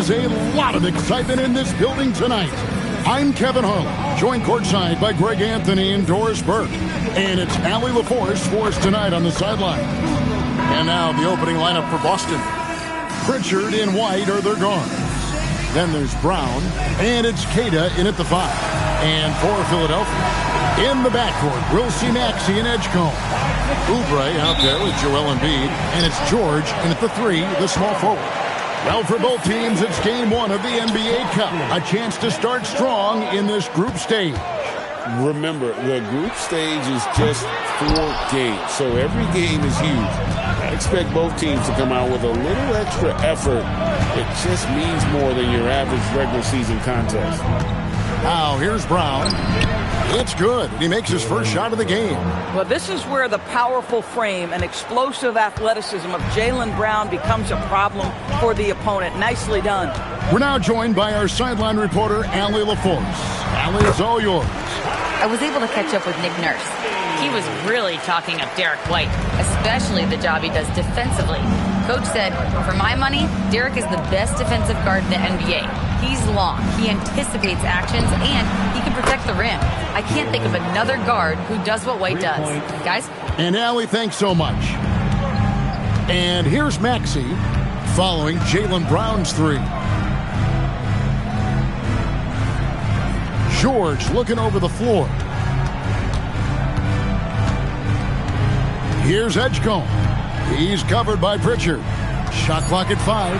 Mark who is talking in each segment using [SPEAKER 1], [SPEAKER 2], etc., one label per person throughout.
[SPEAKER 1] is a lot of excitement in this building tonight. I'm Kevin Harlan, joined courtside by Greg Anthony and Doris Burke. And it's Allie LaForce for us tonight on the sideline. And now the opening lineup for Boston. Pritchard and White are their guards. Then there's Brown, and it's Cada in at the 5. And for Philadelphia, in the backcourt, we'll see Maxey and Edgecombe. Oubre out there with Joel Embiid, and it's George in at the 3, the small forward. Well, for both teams, it's game 1 of the NBA Cup. A chance to start strong in this group stage.
[SPEAKER 2] Remember, the group stage is just 4 games, so every game is huge. I expect both teams to come out with a little extra effort. It just means more than your average regular season contest.
[SPEAKER 1] Now, here's Brown. It's good. He makes his first shot of the game.
[SPEAKER 3] Well, this is where the powerful frame and explosive athleticism of Jaylen Brown becomes a problem for the opponent. Nicely done.
[SPEAKER 1] We're now joined by our sideline reporter, Allie LaForce. Allie, it's all yours.
[SPEAKER 4] I was able to catch up with Nick Nurse.
[SPEAKER 5] He was really talking up Derek White.
[SPEAKER 4] Especially the job he does defensively. Coach said, for my money, Derek is the best defensive guard in the NBA. He's long, he anticipates actions, and he can protect the rim. I can't think of another guard who does what White does. Guys?
[SPEAKER 1] And Allie, thanks so much. And here's Maxey following Jaylen Brown's 3. George looking over the floor. Here's Edgecombe. He's covered by Pritchard. Shot clock at 5.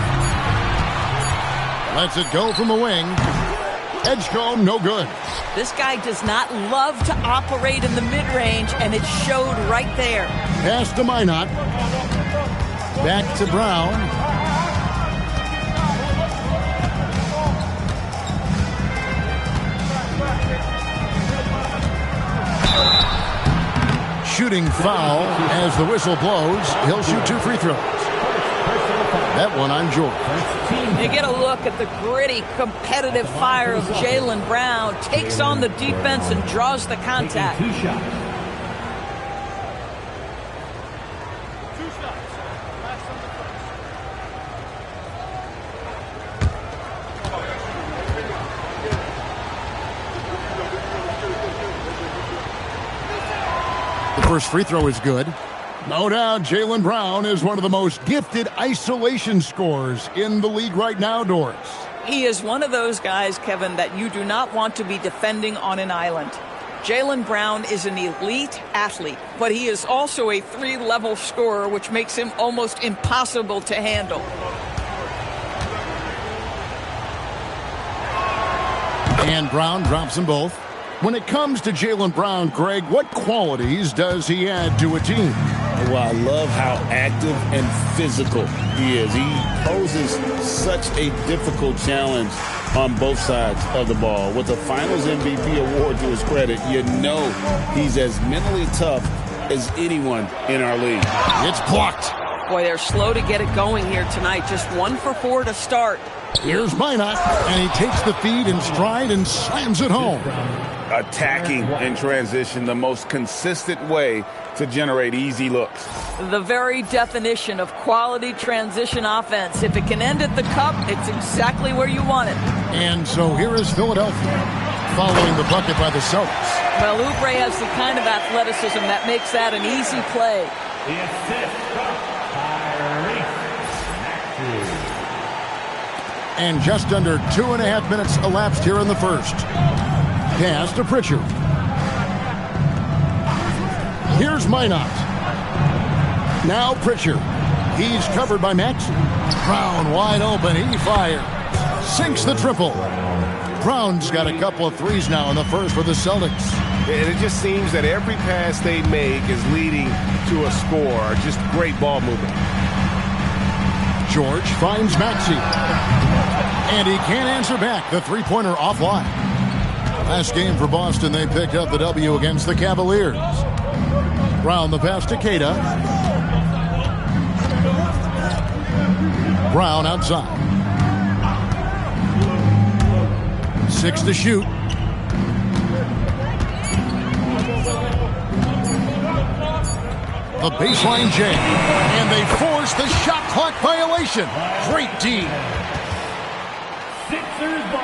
[SPEAKER 1] Lets it go from the wing. Edgecombe, no good.
[SPEAKER 3] This guy does not love to operate in the mid-range, and it showed right there.
[SPEAKER 1] Pass to Minot. Back to Brown. Shooting foul as the whistle blows. He'll shoot 2 free throws. That one on George.
[SPEAKER 3] You get a look at the gritty, competitive fire of Jaylen Brown. Takes on the defense and draws the contact.
[SPEAKER 1] First free throw is good. No doubt Jaylen Brown is one of the most gifted isolation scorers in the league right now, Doris.
[SPEAKER 3] He is one of those guys, Kevin, that you do not want to be defending on an island. Jaylen Brown is an elite athlete, but he is also a 3-level scorer, which makes him almost impossible to handle.
[SPEAKER 1] And Brown drops them both. When it comes to Jaylen Brown, Greg, what qualities does he add to a team?
[SPEAKER 2] Well, I love how active and physical he is. He poses such a difficult challenge on both sides of the ball. With the Finals MVP award to his credit, you know he's as mentally tough as anyone in our league.
[SPEAKER 1] It's blocked.
[SPEAKER 3] Boy, they're slow to get it going here tonight. Just 1 for 4 to start.
[SPEAKER 1] Here's Minot, and he takes the feed in stride and slams it home.
[SPEAKER 2] Attacking in transition, the most consistent way to generate easy looks.
[SPEAKER 3] The very definition of quality transition offense. If it can end at the cup, it's exactly where you want it.
[SPEAKER 1] And so here is Philadelphia, following the bucket by the Celtics.
[SPEAKER 3] Well, Oubre has the kind of athleticism that makes that an easy play.
[SPEAKER 1] And just under 2.5 minutes elapsed here in the first. Pass to Pritchard. Here's Minot. Now Pritchard. He's covered by Maxey. Brown wide open. He fires. Sinks the triple. Brown's got a couple of threes now in the first for the Celtics.
[SPEAKER 6] And it just seems that every pass they make is leading to a score. Just great ball movement.
[SPEAKER 1] George finds Maxey. And he can't answer back. The three-pointer offline. Last game for Boston, they picked up the W against the Cavaliers. Brown the pass to Cada. Brown outside. 6 to shoot. The baseline J. And they force the shot clock violation. Great D.
[SPEAKER 7] Sixers ball.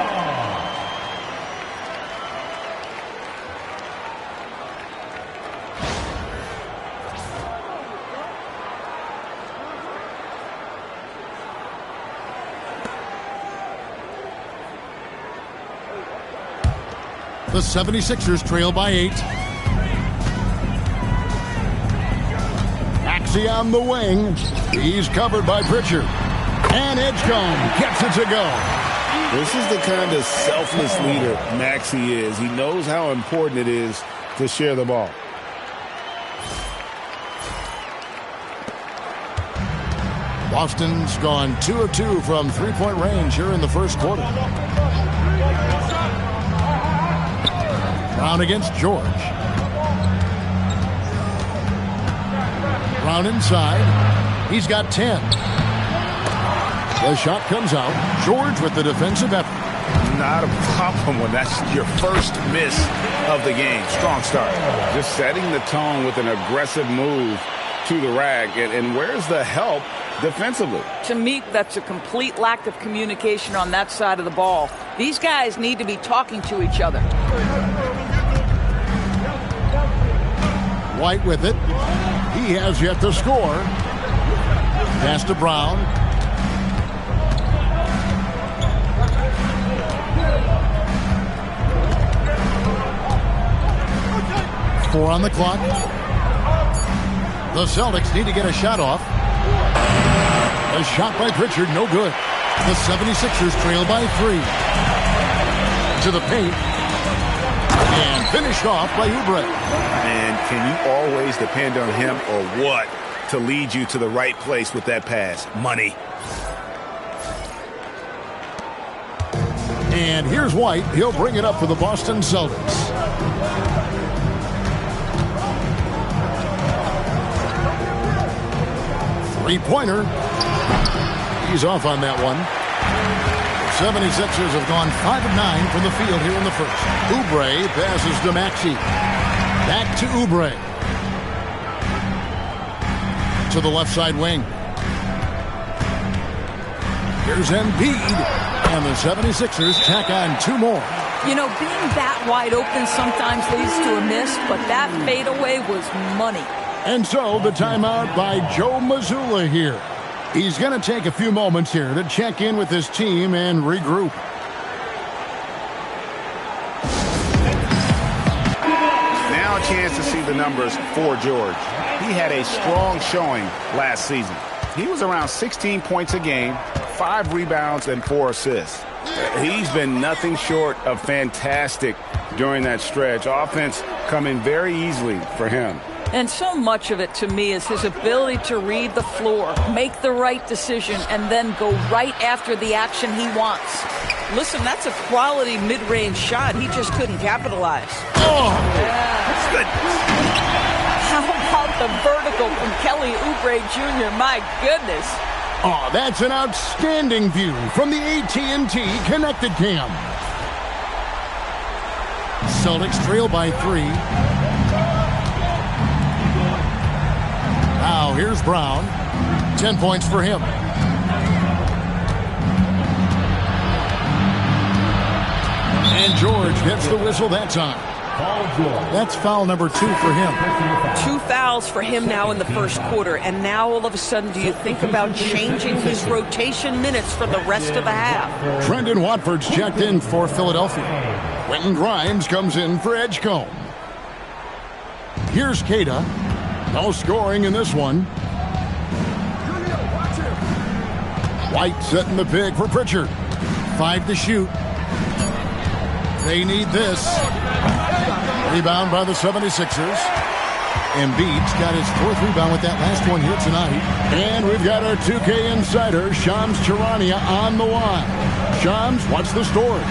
[SPEAKER 1] The 76ers trail by 8. Maxey on the wing. He's covered by Pritchard. And Edgecombe gets it to go.
[SPEAKER 2] This is the kind of selfless leader Maxey is. He knows how important it is to share the ball.
[SPEAKER 1] Boston's gone 2 of 2 from three-point range here in the first quarter. Brown against George. Brown inside. He's got 10. The shot comes out. George with the defensive effort.
[SPEAKER 6] Not a problem when that's your first miss of the game. Strong start.
[SPEAKER 2] Just setting the tone with an aggressive move to the rack. And where's the help defensively?
[SPEAKER 3] To me, that's a complete lack of communication on that side of the ball. These guys need to be talking to each other.
[SPEAKER 1] White with it. He has yet to score. Pass to Brown. Four on the clock. The Celtics need to get a shot off. A shot by Pritchard, no good. The 76ers trail by 3. To the paint. And finished off by Oubre.
[SPEAKER 6] And can you always depend on him or what to lead you to the right place with that pass? Money.
[SPEAKER 1] And here's White. He'll bring it up for the Boston Celtics. Three-pointer. He's off on that one. 76ers have gone 5 of 9 from the field here in the first. Oubre passes to Maxey. Back to Oubre. To the left side wing. Here's Embiid. And the 76ers tack on 2 more.
[SPEAKER 3] You know, being that wide open sometimes leads to a miss, but that fadeaway was money.
[SPEAKER 1] And so the timeout by Joe Mazzulla here. He's going to take a few moments here to check in with his team and regroup.
[SPEAKER 6] Now a chance to see the numbers for George. He had a strong showing last season. He was around 16 points a game, 5 rebounds, and 4 assists. He's been nothing short of fantastic during that stretch. Offense coming very easily for him.
[SPEAKER 3] And so much of it, to me, is his ability to read the floor, make the right decision, and then go right after the action he wants. Listen, that's a quality mid-range shot. He just couldn't capitalize.
[SPEAKER 1] Oh,
[SPEAKER 3] that's good. How about the vertical from Kelly Oubre Jr.? My goodness.
[SPEAKER 1] Oh, that's an outstanding view from the AT&T Connected Cam. Celtics trail by 3. Now here's Brown. 10 points for him. And George gets the whistle that time. That's foul number 2 for him.
[SPEAKER 3] 2 fouls for him now in the first quarter. And now all of a sudden, do you think about changing his rotation minutes for the rest of the half?
[SPEAKER 1] Trendon Watford's checked in for Philadelphia. Quentin Grimes comes in for Edgecombe. Here's Keita. No scoring in this one. White setting the pick for Pritchard. 5 to shoot. They need this. Rebound by the 76ers. Embiid's got his 4th rebound with that last one here tonight. And we've got our 2K insider, Shams Charania, on the line. Shams, what's the story?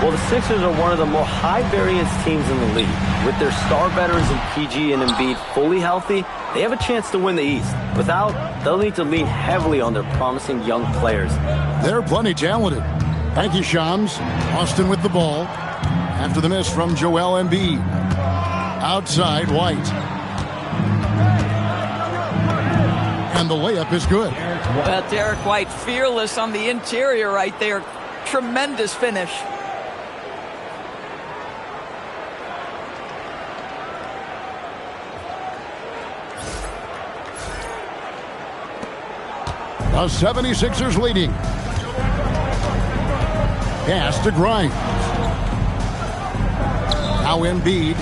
[SPEAKER 8] Well, the Sixers are one of the more high-variance teams in the league. With their star veterans in PG and Embiid fully healthy, they have a chance to win the East. Without, they'll need to lean heavily on their promising young players.
[SPEAKER 1] They're plenty talented. Thank you, Shams. Austin with the ball. After the miss from Joel Embiid. Outside, White. And the layup is good.
[SPEAKER 3] Well, Derek White fearless on the interior right there. tremendous finish.
[SPEAKER 1] The 76ers leading. Pass to Grimes. Now Embiid.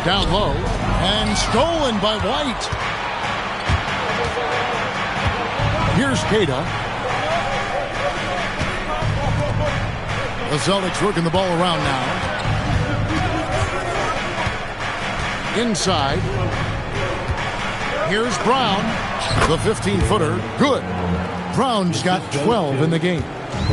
[SPEAKER 1] Down low. And stolen by White. Here's Kata. The Celtics working the ball around now. Inside. Here's Brown. The 15-footer. Good. Brown's got 12 in the game.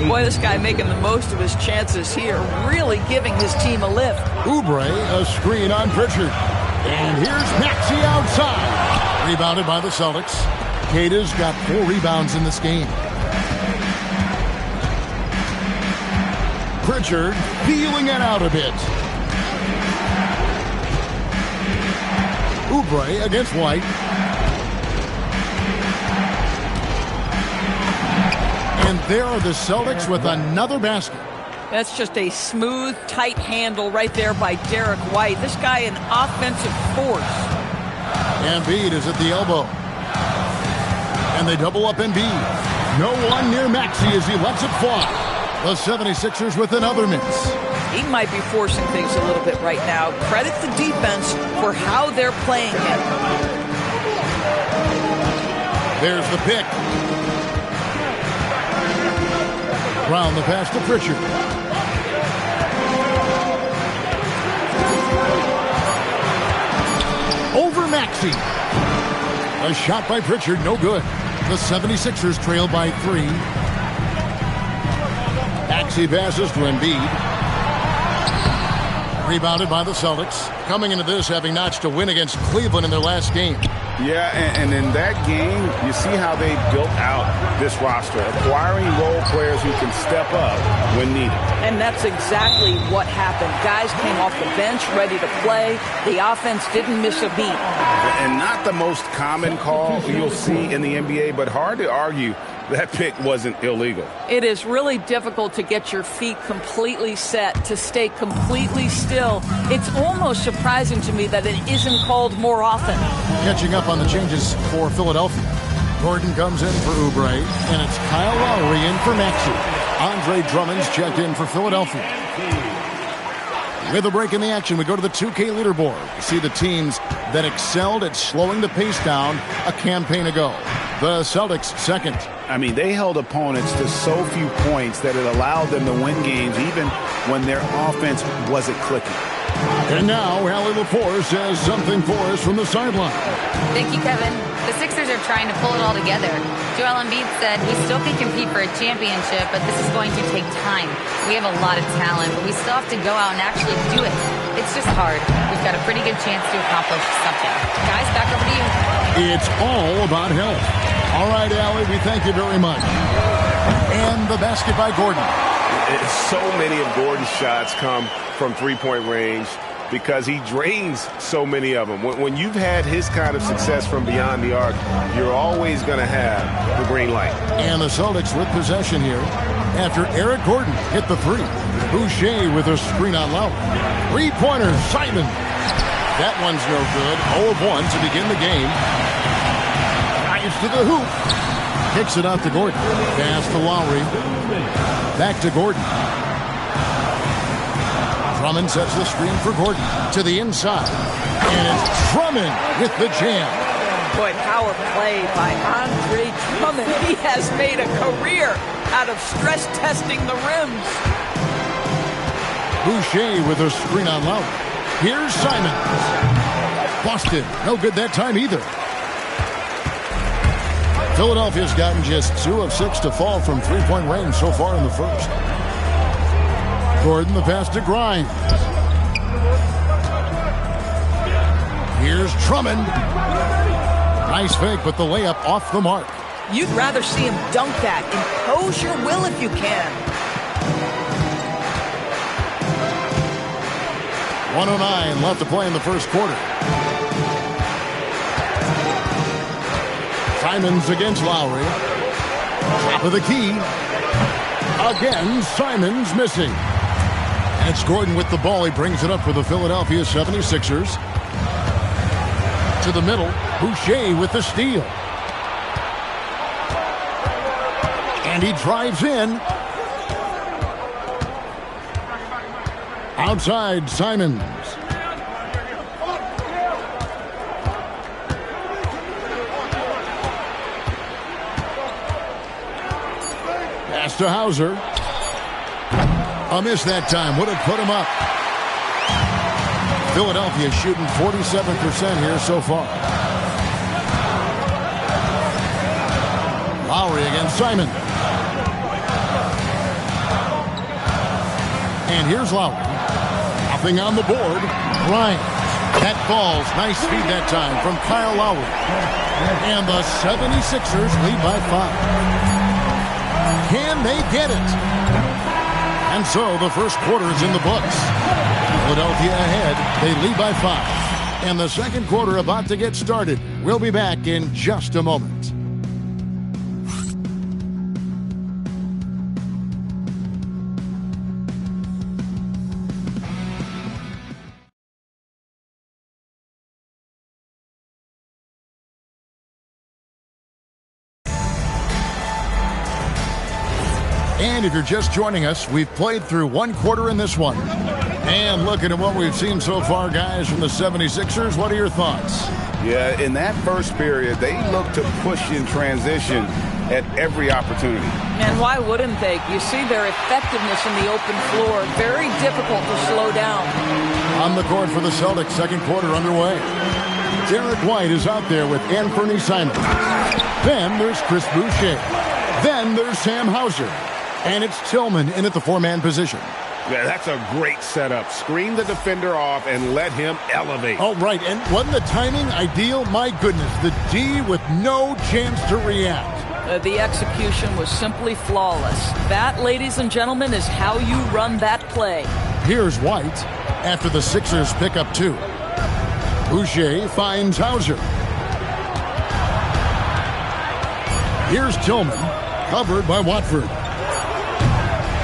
[SPEAKER 3] Boy, this guy making the most of his chances here, really giving his team a lift.
[SPEAKER 1] Oubre, a screen on Pritchard. And here's Maxey outside. Rebounded by the Celtics. Kata's got 4 rebounds in this game. Pritchard feeling it out a bit. Oubre against White. And there are the Celtics with another basket.
[SPEAKER 3] That's just a smooth, tight handle right there by Derek White. This guy an offensive force.
[SPEAKER 1] Embiid is at the elbow. And they double up Embiid. No one near Maxey as he lets it fly. The 76ers with another miss.
[SPEAKER 3] He might be forcing things a little bit right now. Credit the defense for how they're playing him.
[SPEAKER 1] There's the pick. Brown the pass to Pritchard. Over Maxey. A shot by Pritchard, no good. The 76ers trail by 3. Maxey passes to Embiid. Rebounded by the Celtics. Coming into this having notched a win against Cleveland in their last game.
[SPEAKER 6] Yeah, and in that game, you see how they built out this roster, acquiring role players who can step up when needed.
[SPEAKER 3] And that's exactly what happened. Guys came off the bench ready to play. The offense didn't miss a beat.
[SPEAKER 6] And not the most common call you'll see in the NBA, but hard to argue that pick wasn't illegal.
[SPEAKER 3] It is really difficult to get your feet completely set, to stay completely still. It's almost surprising to me that it isn't called more often.
[SPEAKER 1] Catching up on the changes for Philadelphia. Gordon comes in for Oubre, and it's Kyle Lowry in for Maxey. Andre Drummond's checked in for Philadelphia. With a break in the action, we go to the 2K leaderboard. You see the teams that excelled at slowing the pace down a campaign ago. The Celtics second.
[SPEAKER 6] I mean, they held opponents to so few points that it allowed them to win games even when their offense wasn't clicking.
[SPEAKER 1] And now, Allie LaForce says something for us from the sideline.
[SPEAKER 4] Thank you, Kevin. The Sixers are trying to pull it all together. Joel Embiid said we still can compete for a championship, but this is going to take time. We have a lot of talent, but we still have to go out and actually do it. It's just hard. We've got a pretty good chance to accomplish something. Guys, back over to you.
[SPEAKER 1] It's all about health. All right, Allie, we thank you very much. And the basket by Gordon.
[SPEAKER 7] So many of Gordon's shots come from three-point range because he drains so many of them. When you've had his kind of success from beyond the arc, you're always going to have the green light.
[SPEAKER 1] And the Celtics with possession here after Eric Gordon hit the 3. Boucher with a screen on Lowry. Three-pointer, Simon. That one's no good. 0 of 1 to begin the game. Drives to the hoop. Kicks it out to Gordon. Pass to Lowry. Back to Gordon. Drummond sets the screen for Gordon to the inside. And it's Drummond with the jam.
[SPEAKER 3] Boy, power play by Andre Drummond. He has made a career out of stress testing the rims.
[SPEAKER 1] Boucher with a screen on Lowry. Here's Simon. Boston, no good that time either. Philadelphia's gotten just 2 of 6 to fall from three-point range so far in the first. Gordon the pass to Grimes. Here's Drummond. Nice fake, but the layup off the mark.
[SPEAKER 3] You'd rather see him dunk that. Impose your will if you can.
[SPEAKER 1] 1:09 left to play in the first quarter. Simons against Lowry. Top of the key. Again, Simon's missing. And it's Gordon with the ball. He brings it up for the Philadelphia 76ers. To the middle, Boucher with the steal. And he drives in. Outside, Simons. Pass to Hauser. A miss that time. Would have put him up. Philadelphia shooting 47% here so far. Lowry against Simon. And here's Lowry. Nothing on the board. Bryant. That falls. Nice feed that time from Kyle Lowry. And the 76ers lead by 5. Can they get it? And so the first quarter is in the books. Philadelphia ahead. They lead by 5. And the second quarter about to get started. We'll be back in just a moment. And if you're just joining us, we've played through one quarter in this one. And looking at what we've seen so far, guys, from the 76ers, what are your thoughts?
[SPEAKER 6] Yeah, in that first period, they looked to push in transition at every opportunity.
[SPEAKER 3] And why wouldn't they? You see their effectiveness in the open floor. Very difficult to slow down.
[SPEAKER 1] On the court for the Celtics, second quarter underway. Derek White is out there with Anthony Simons. Then there's Chris Boucher. Then there's Sam Hauser. And it's Tillman in at the four-man position.
[SPEAKER 6] Yeah, that's a great setup. Screen the defender off and let him elevate.
[SPEAKER 1] Oh, right. And wasn't the timing ideal? My goodness, the D with no chance to react.
[SPEAKER 3] The execution was simply flawless. That, ladies and gentlemen, is how you run that play.
[SPEAKER 1] Here's White after the Sixers pick up 2. Boucher finds Hauser. Here's Tillman, covered by Watford.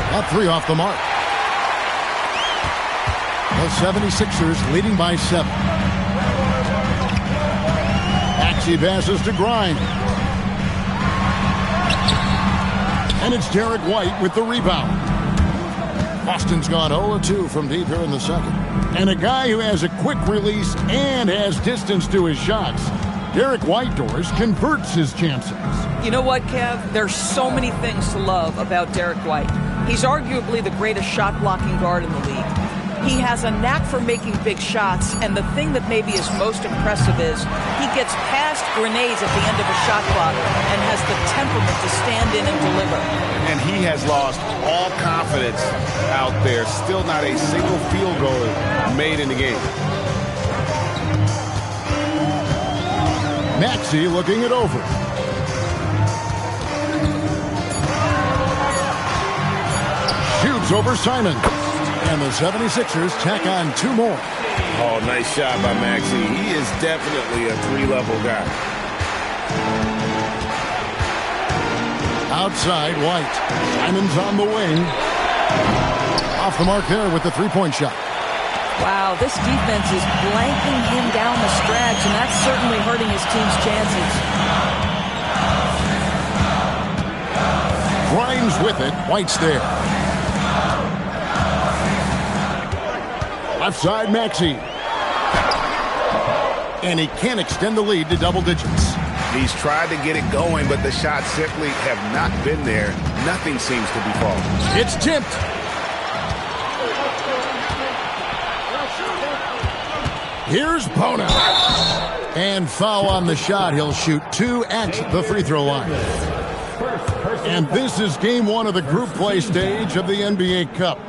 [SPEAKER 1] That 3 off the mark. The 76ers leading by 7. Maxey passes to Grimes. And it's Derek White with the rebound. Boston's gone 0-2 from deep here in the second. And a guy who has a quick release and has distance to his shots. Derek White, Doris, converts his chances.
[SPEAKER 3] You know what, Kev? There's so many things to love about Derek White. He's arguably the greatest shot-blocking guard in the league. He has a knack for making big shots, and the thing that maybe is most impressive is he gets past grenades at the end of a shot clock and has the temperament to stand in and deliver.
[SPEAKER 6] And he has lost all confidence out there. Still not a single field goal made in the game.
[SPEAKER 1] Maxey looking it over. Shoots over Simon. And the 76ers tack on 2 more.
[SPEAKER 6] Oh, nice shot by Maxey. He is definitely a 3-level guy.
[SPEAKER 1] Outside, White. Simon's on the wing. Off the mark there with the 3-point shot.
[SPEAKER 3] Wow, this defense is blanking him down the stretch, and that's certainly hurting his team's chances.
[SPEAKER 1] Grimes with it. White's there. Left side, Maxey. And he can't extend the lead to double digits.
[SPEAKER 6] He's tried to get it going, but the shots simply have not been there. Nothing seems to be falling.
[SPEAKER 1] It's tipped. Here's Bona. And foul on the shot. He'll shoot 2 at the free throw line. And this is game 1 of the group play stage of the NBA Cup.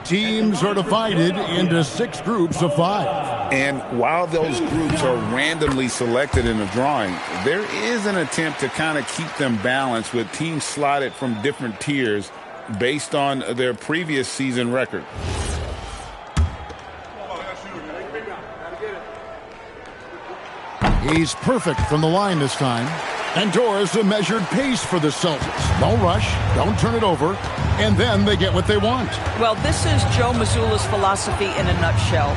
[SPEAKER 1] Teams are divided into 6 groups of 5.
[SPEAKER 6] And while those groups are randomly selected in the drawing, there is an attempt to kind of keep them balanced with teams slotted from different tiers based on their previous season record.
[SPEAKER 1] He's perfect from the line this time. And Doris, a measured pace for the Celtics. Don't rush, don't turn it over, and then they get what they want.
[SPEAKER 3] Well, this is Joe Mazzulla's philosophy in a nutshell.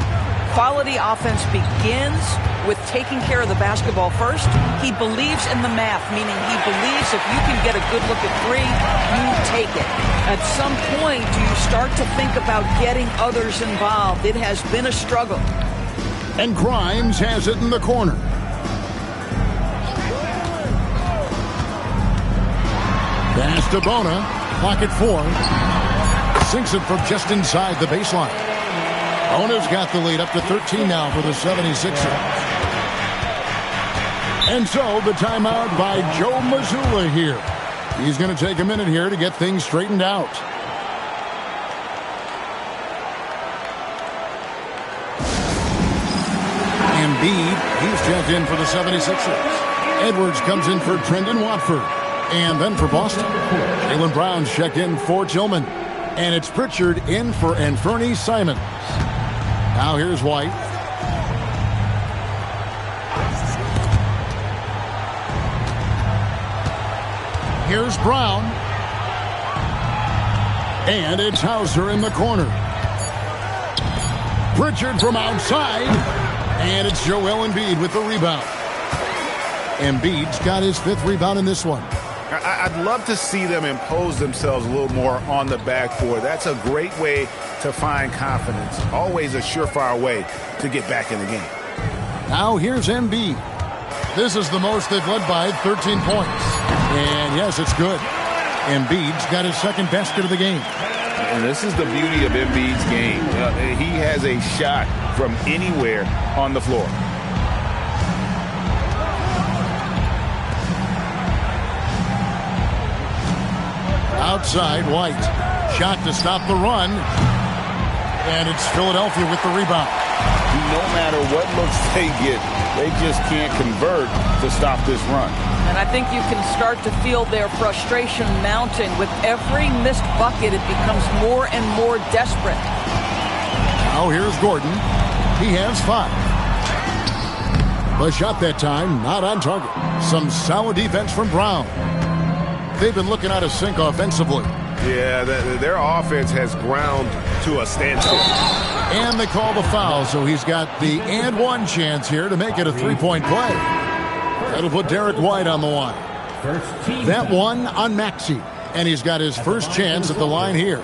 [SPEAKER 3] Quality offense begins with taking care of the basketball first. He believes in the math, meaning he believes if you can get a good look at three, you take it. At some point, do you start to think about getting others involved? It has been a struggle.
[SPEAKER 1] And Grimes has it in the corner. Pass to Bona, pocket 4. Sinks it from just inside the baseline. Bona's got the lead up to 13 now for the 76ers. And so the timeout by Joe Mazzulla here. He's going to take a minute here to get things straightened out. Embiid, he's checked in for the 76ers. Edwards comes in for Trendon Watford. And then for Boston, Jaylen Brown's checked in for Tillman. And it's Pritchard in for Anfernee Simons. Now here's White. Here's Brown. And it's Hauser in the corner. Pritchard from outside. And it's Joel Embiid with the rebound. Embiid's got his 5th rebound in this one.
[SPEAKER 6] I'd love to see them impose themselves a little more on the backboard. That's a great way to find confidence. Always a surefire way to get back in the game.
[SPEAKER 1] Now here's Embiid. This is the most they've led by, 13 points. And yes, it's good. Embiid's got his 2nd basket of the game.
[SPEAKER 6] And this is the beauty of Embiid's game. He has a shot from anywhere on the floor.
[SPEAKER 1] Outside, White. Shot to stop the run. And it's Philadelphia with the rebound.
[SPEAKER 2] No matter what looks they get, they just can't convert to stop this run.
[SPEAKER 3] And I think you can start to feel their frustration mounting. With every missed bucket, it becomes more and more desperate.
[SPEAKER 1] Now here's Gordon. He has 5. The shot that time, not on target. Some solid defense from Brown. They've been looking out of sync offensively.
[SPEAKER 7] Yeah, their offense has ground to a standstill.
[SPEAKER 1] And they call the foul, so he's got the and one chance here to make it a 3-point play. That'll put Derek White on the line. That one on Maxey, and he's got his first chance at the line here.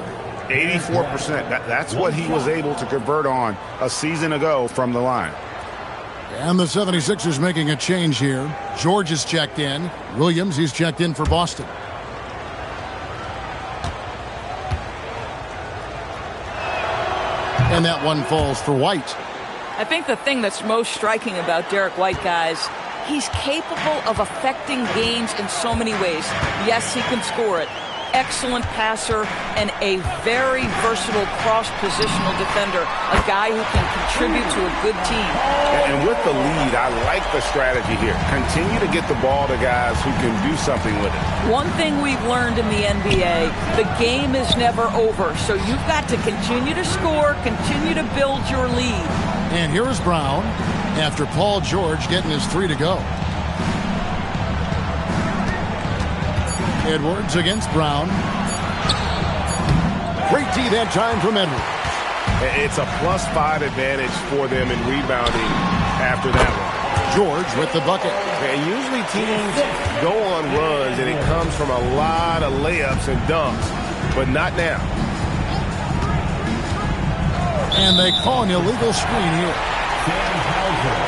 [SPEAKER 6] 84%. That's what he was able to convert on a season ago from the line.
[SPEAKER 1] And the 76ers making a change here. George is checked in. Williams, he's checked in for Boston. And that one falls for White.
[SPEAKER 3] I think the thing that's most striking about Derek White, guys, he's capable of affecting games in so many ways. Yes, he can score it. Excellent passer and a very versatile cross-positional defender. A guy who can contribute to a good team.
[SPEAKER 6] And with the lead, I like the strategy here. Continue to get the ball to guys who can do something with it.
[SPEAKER 3] One thing we've learned in the NBA, the game is never over. So you've got to continue to score, continue to build your lead.
[SPEAKER 1] And here is Brown after Paul George getting his 3 to go. Edwards against Brown. Great D that time from Edwards.
[SPEAKER 7] It's a +5 advantage for them in rebounding after that one.
[SPEAKER 1] George with the bucket.
[SPEAKER 7] And usually teams go on runs and it comes from a lot of layups and dunks, but not now.
[SPEAKER 1] And they call an illegal screen here.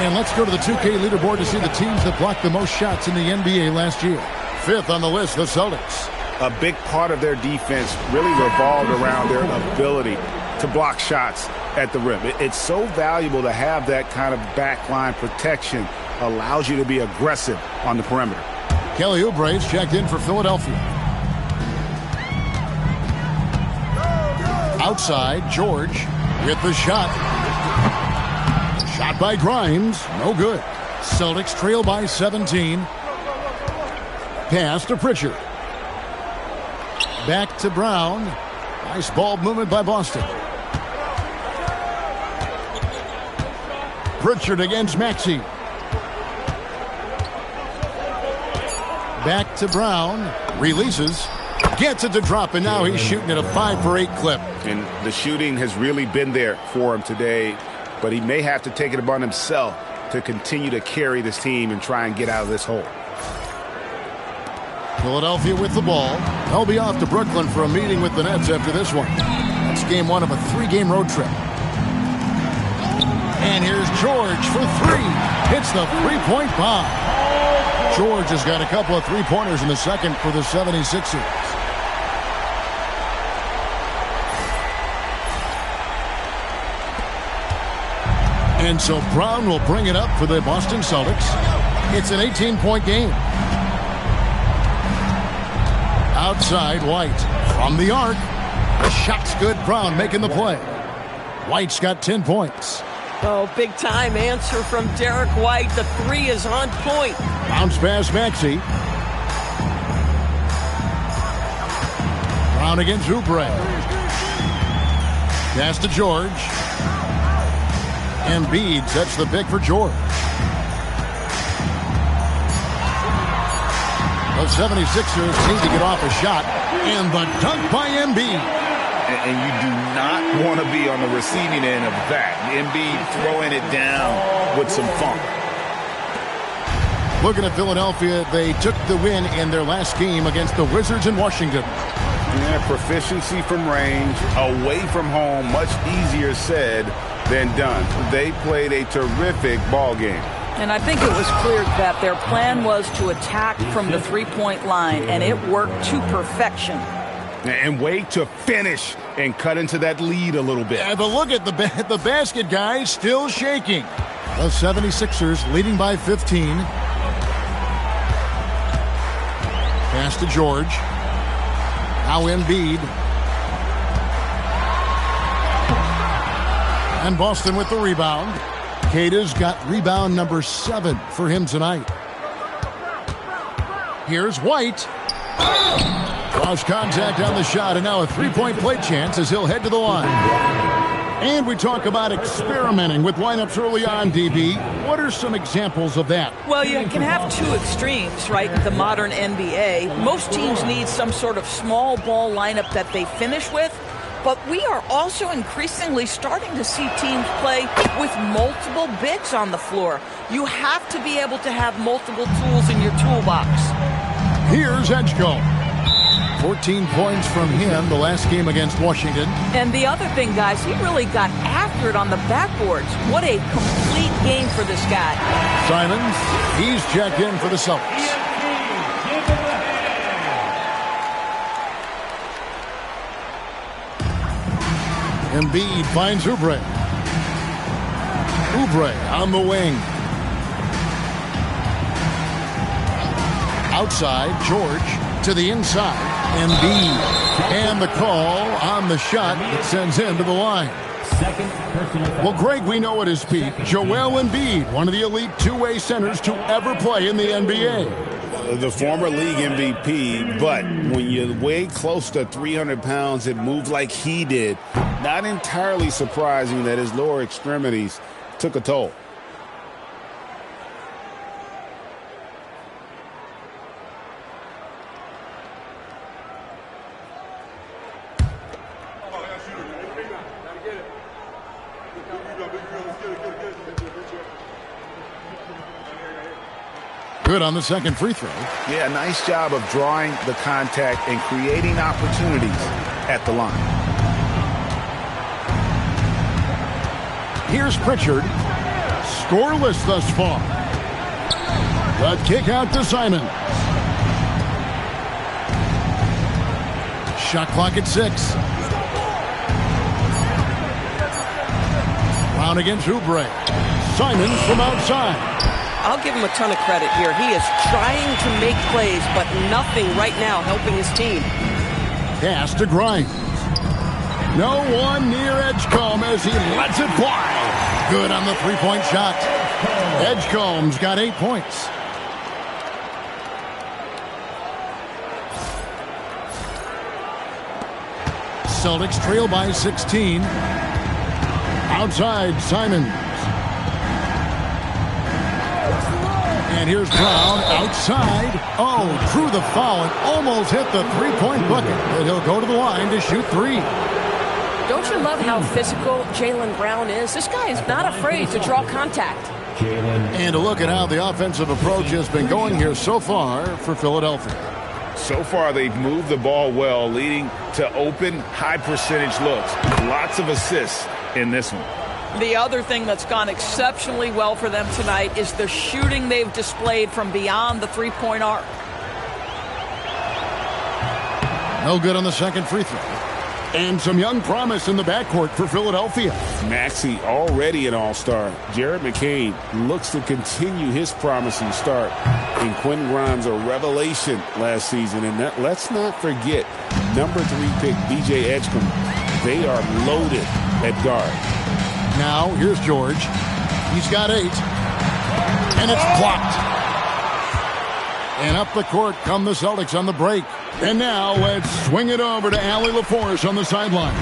[SPEAKER 1] And let's go to the 2K leaderboard to see the teams that blocked the most shots in the NBA last year. 5th on the list, the Celtics.
[SPEAKER 6] A big part of their defense really revolved around their ability to block shots at the rim. It's so valuable to have that kind of backline protection. Allows you to be aggressive on the perimeter.
[SPEAKER 1] Kelly Oubre's checked in for Philadelphia. Outside, George with the shot. Shot by Grimes, no good. Celtics trail by 17. Pass to Pritchard. Back to Brown. Nice ball movement by Boston. Pritchard against Maxey. Back to Brown. Releases. Gets it to drop, and now he's shooting at a 5 for 8 clip.
[SPEAKER 6] And the shooting has really been there for him today, but he may have to take it upon himself to continue to carry this team and try and get out of this hole.
[SPEAKER 1] Philadelphia with the ball. They'll be off to Brooklyn for a meeting with the Nets after this one. It's game 1 of a 3-game road trip. And here's George for 3. Hits the 3-point bomb. George has got a couple of 3-pointers in the second for the 76ers. And so Brown will bring it up for the Boston Celtics. It's an 18-point game. Outside, White. From the arc. The shot's good. Brown making the play. White's got 10 points.
[SPEAKER 3] Oh, big-time answer from Derek White. The 3 is on point.
[SPEAKER 1] Bounce pass, Maxey. Brown against Oubre. Pass to George. Embiid sets the pick for George. The 76ers need to get off a shot. And the dunk by Embiid.
[SPEAKER 6] And you do not want to be on the receiving end of that. Embiid throwing it down with some funk.
[SPEAKER 1] Looking at Philadelphia, they took the win in their last game against the Wizards in Washington.
[SPEAKER 6] Yeah, proficiency from range, away from home, much easier said than done. They played a terrific ball game.
[SPEAKER 3] And I think it was clear that their plan was to attack from the 3-point line, and it worked to perfection.
[SPEAKER 6] And wait to finish and cut into that lead a little bit.
[SPEAKER 1] Yeah, but look at the basket, guys, still shaking. The 76ers leading by 15. Pass to George. Now Embiid. And Boston with the rebound. Kata's got rebound number 7 for him tonight. Here's White. Lost contact on the shot, and now a 3-point play chance as he'll head to the line. And we talk about experimenting with lineups early on, DB. What are some examples of that?
[SPEAKER 3] Well, you can have 2 extremes, right, in the modern NBA. Most teams need some sort of small ball lineup that they finish with. But we are also increasingly starting to see teams play with multiple bigs on the floor. You have to be able to have multiple tools in your toolbox.
[SPEAKER 1] Here's Edgecombe. 14 points from him the last game against Washington.
[SPEAKER 3] And the other thing, guys, he really got after it on the backboards. What a complete game for this guy.
[SPEAKER 1] Simons, he's checked in for the Celtics. Embiid finds Oubre. Oubre on the wing. Outside, George to the inside. Embiid. And the call on the shot that sends him to the line. Well, Greg, we know at his peak, Joel Embiid, one of the elite two-way centers to ever play in the NBA.
[SPEAKER 6] The former league MVP, but when you weigh close to 300 pounds and move like he did, not entirely surprising that his lower extremities took a toll.
[SPEAKER 1] Good on the second free throw.
[SPEAKER 6] Yeah, nice job of drawing the contact and creating opportunities at the line.
[SPEAKER 1] Here's Pritchard. Scoreless thus far. The kick out to Simon. Shot clock at 6. Brown against Oubre. Simons from outside.
[SPEAKER 3] I'll give him a ton of credit here. He is trying to make plays, but nothing right now helping his team.
[SPEAKER 1] Pass to Grimes. No one near Edgecombe as he lets it fly. Good on the three-point shot. Edgecombe's got 8 points. Celtics trail by 16. Outside, Simons. And here's Brown outside. Oh, drew the foul and almost hit the three-point bucket. But he'll go to the line to shoot three.
[SPEAKER 9] Don't you love how physical Jaylen Brown is? This guy is not afraid to draw contact.
[SPEAKER 1] And to look at how the offensive approach has been going here so far for Philadelphia.
[SPEAKER 6] So far, they've moved the ball well, leading to open, high-percentage looks. Lots of assists in this one.
[SPEAKER 3] The other thing that's gone exceptionally well for them tonight is the shooting they've displayed from beyond the three-point arc.
[SPEAKER 1] No good on the second free throw. And some young promise in the backcourt for Philadelphia.
[SPEAKER 2] Maxey already an all-star. Jared McCain looks to continue his promising start. And Quentin Grimes, a revelation last season. And let's not forget, number 3 pick DJ Edgecombe. They are loaded at guard.
[SPEAKER 1] Now, here's George. He's got 8. And it's blocked. And up the court come the Celtics on the break. And now let's swing it over to Allie LaForce on the sideline.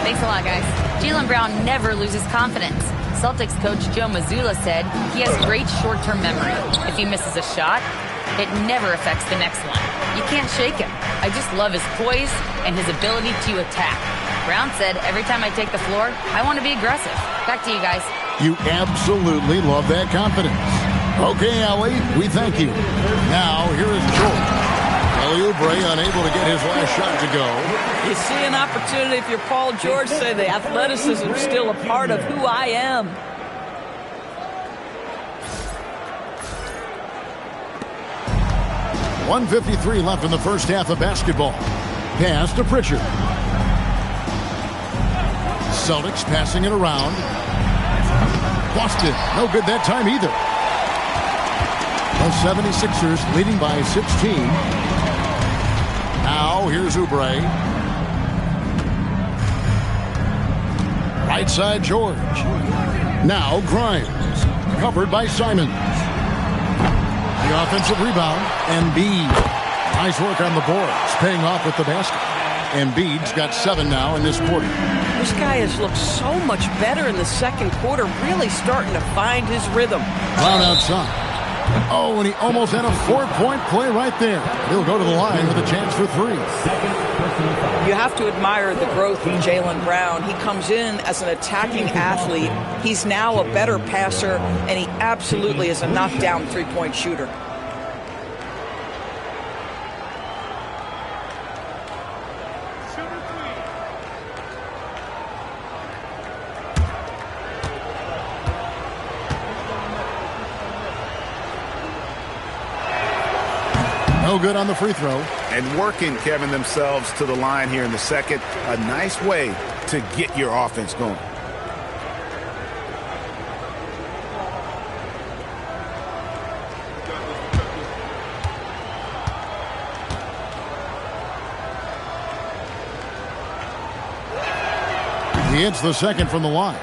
[SPEAKER 4] Thanks a lot, guys. Jaylen Brown never loses confidence. Celtics coach Joe Mazzulla said he has great short-term memory. If he misses a shot, it never affects the next one. You can't shake him. I just love his poise and his ability to attack. Brown said, every time I take the floor, I want to be aggressive. Back to you guys.
[SPEAKER 1] You absolutely love that confidence. Okay, Allie, we thank you. Now, here is George. Oubre unable to get his last shot to go.
[SPEAKER 3] You see an opportunity if you're Paul George, say the athleticism is still a part of who I am.
[SPEAKER 1] .153 left in the first half of basketball. Pass to Pritchard. Celtics passing it around. Boston, no good that time either. The 76ers leading by 16. Now, here's Oubre. Right side, George. Now, Grimes. Covered by Simons. The offensive rebound. Embiid. Nice work on the boards. Paying off with the basket. Embiid's got 7 now in this quarter.
[SPEAKER 9] This guy has looked so much better in the second quarter, really starting to find his rhythm.
[SPEAKER 1] Brown outside. Oh, and he almost had a 4-point play right there. He'll go to the line with a chance for 3.
[SPEAKER 3] You have to admire the growth of Jaylen Brown. He comes in as an attacking athlete. He's now a better passer, and he absolutely is a knockdown three-point shooter.
[SPEAKER 1] No good on the free throw.
[SPEAKER 6] And working, Kevin, themselves to the line here in the second. A nice way to get your offense going.
[SPEAKER 1] He hits the second from the line.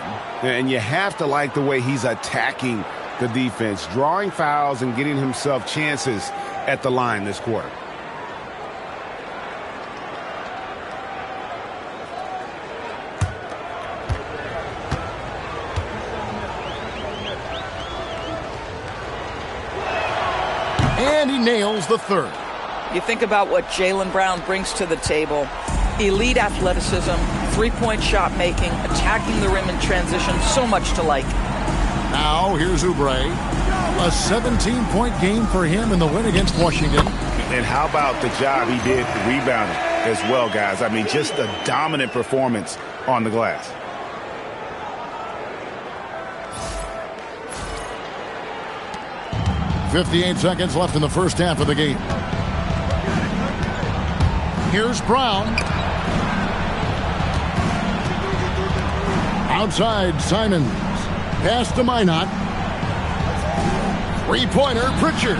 [SPEAKER 6] And you have to like the way he's attacking the defense, drawing fouls and getting himself chances at the line this quarter.
[SPEAKER 1] And he nails the third.
[SPEAKER 3] You think about what Jaylen Brown brings to the table. Elite athleticism, three-point shot making, attacking the rim in transition, so much to like.
[SPEAKER 1] Now here's Oubre. A 17-point game for him in the win against Washington.
[SPEAKER 6] And how about the job he did rebounding as well, guys? I mean, just a dominant performance on the glass.
[SPEAKER 1] .58 seconds left in the first half of the game. Here's Brown. Outside, Simons. Pass to Minot. Three-pointer, Pritchard.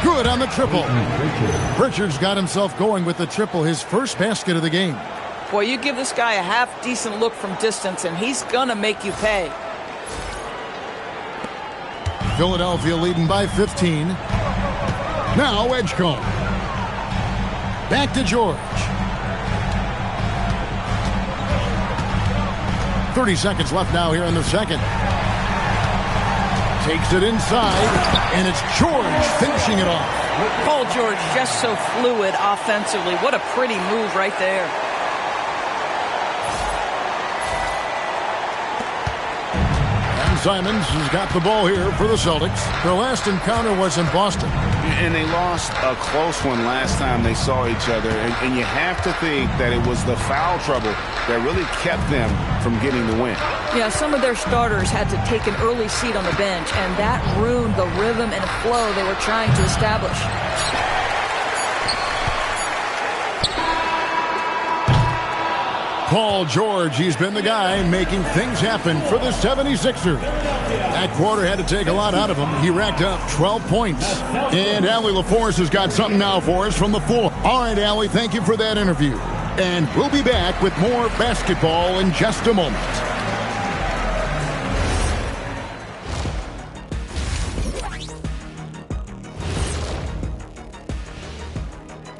[SPEAKER 1] Good on the triple. Pritchard's got himself going with the triple, his first basket of the game.
[SPEAKER 3] Boy, you give this guy a half-decent look from distance, and he's going to make you pay.
[SPEAKER 1] Philadelphia leading by 15. Now Edgecombe. Back to George. 30 seconds left now here in the second. Takes it inside, and it's George finishing it off.
[SPEAKER 3] Paul George just so fluid offensively. What a pretty move right there.
[SPEAKER 1] Simons has got the ball here for the Celtics. Their last encounter was in Boston.
[SPEAKER 6] And they lost a close one last time they saw each other. And you have to think that it was the foul trouble that really kept them from getting the win.
[SPEAKER 3] Yeah, some of their starters had to take an early seat on the bench, and that ruined the rhythm and flow they were trying to establish.
[SPEAKER 1] Paul George, he's been the guy making things happen for the 76ers. That quarter had to take a lot out of him. He racked up 12 points. And Allie LaForce has got something now for us from the floor. All right, Allie, thank you for that interview. And we'll be back with more basketball in just a moment.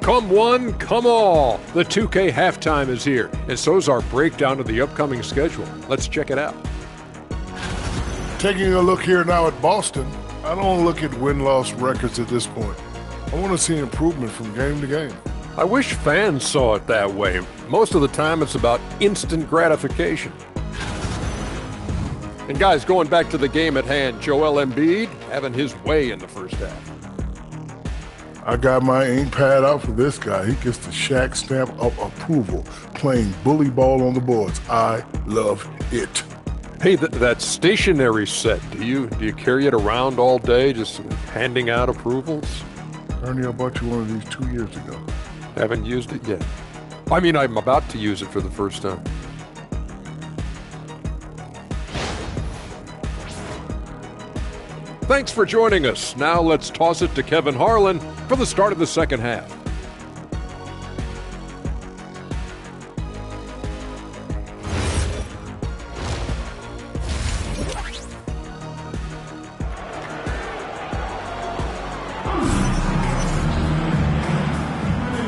[SPEAKER 10] Come one, come all. The 2K halftime is here, and so's our breakdown of the upcoming schedule. Let's check it out.
[SPEAKER 11] Taking a look here now at Boston, I don't look at win-loss records at this point. I want to see improvement from game to game.
[SPEAKER 10] I wish fans saw it that way. Most of the time it's about instant gratification. And guys, going back to the game at hand, Joel Embiid having his way in the first half.
[SPEAKER 11] I got my ink pad out for this guy. He gets the Shaq stamp of approval, playing bully ball on the boards. I love it.
[SPEAKER 10] Hey, that stationary set, do you carry it around all day, just handing out approvals?
[SPEAKER 11] Ernie, I bought you one of these 2 years ago.
[SPEAKER 10] Haven't used it yet. I mean, I'm about to use it for the first time. Thanks for joining us. Now let's toss it to Kevin Harlan for the start of the second half.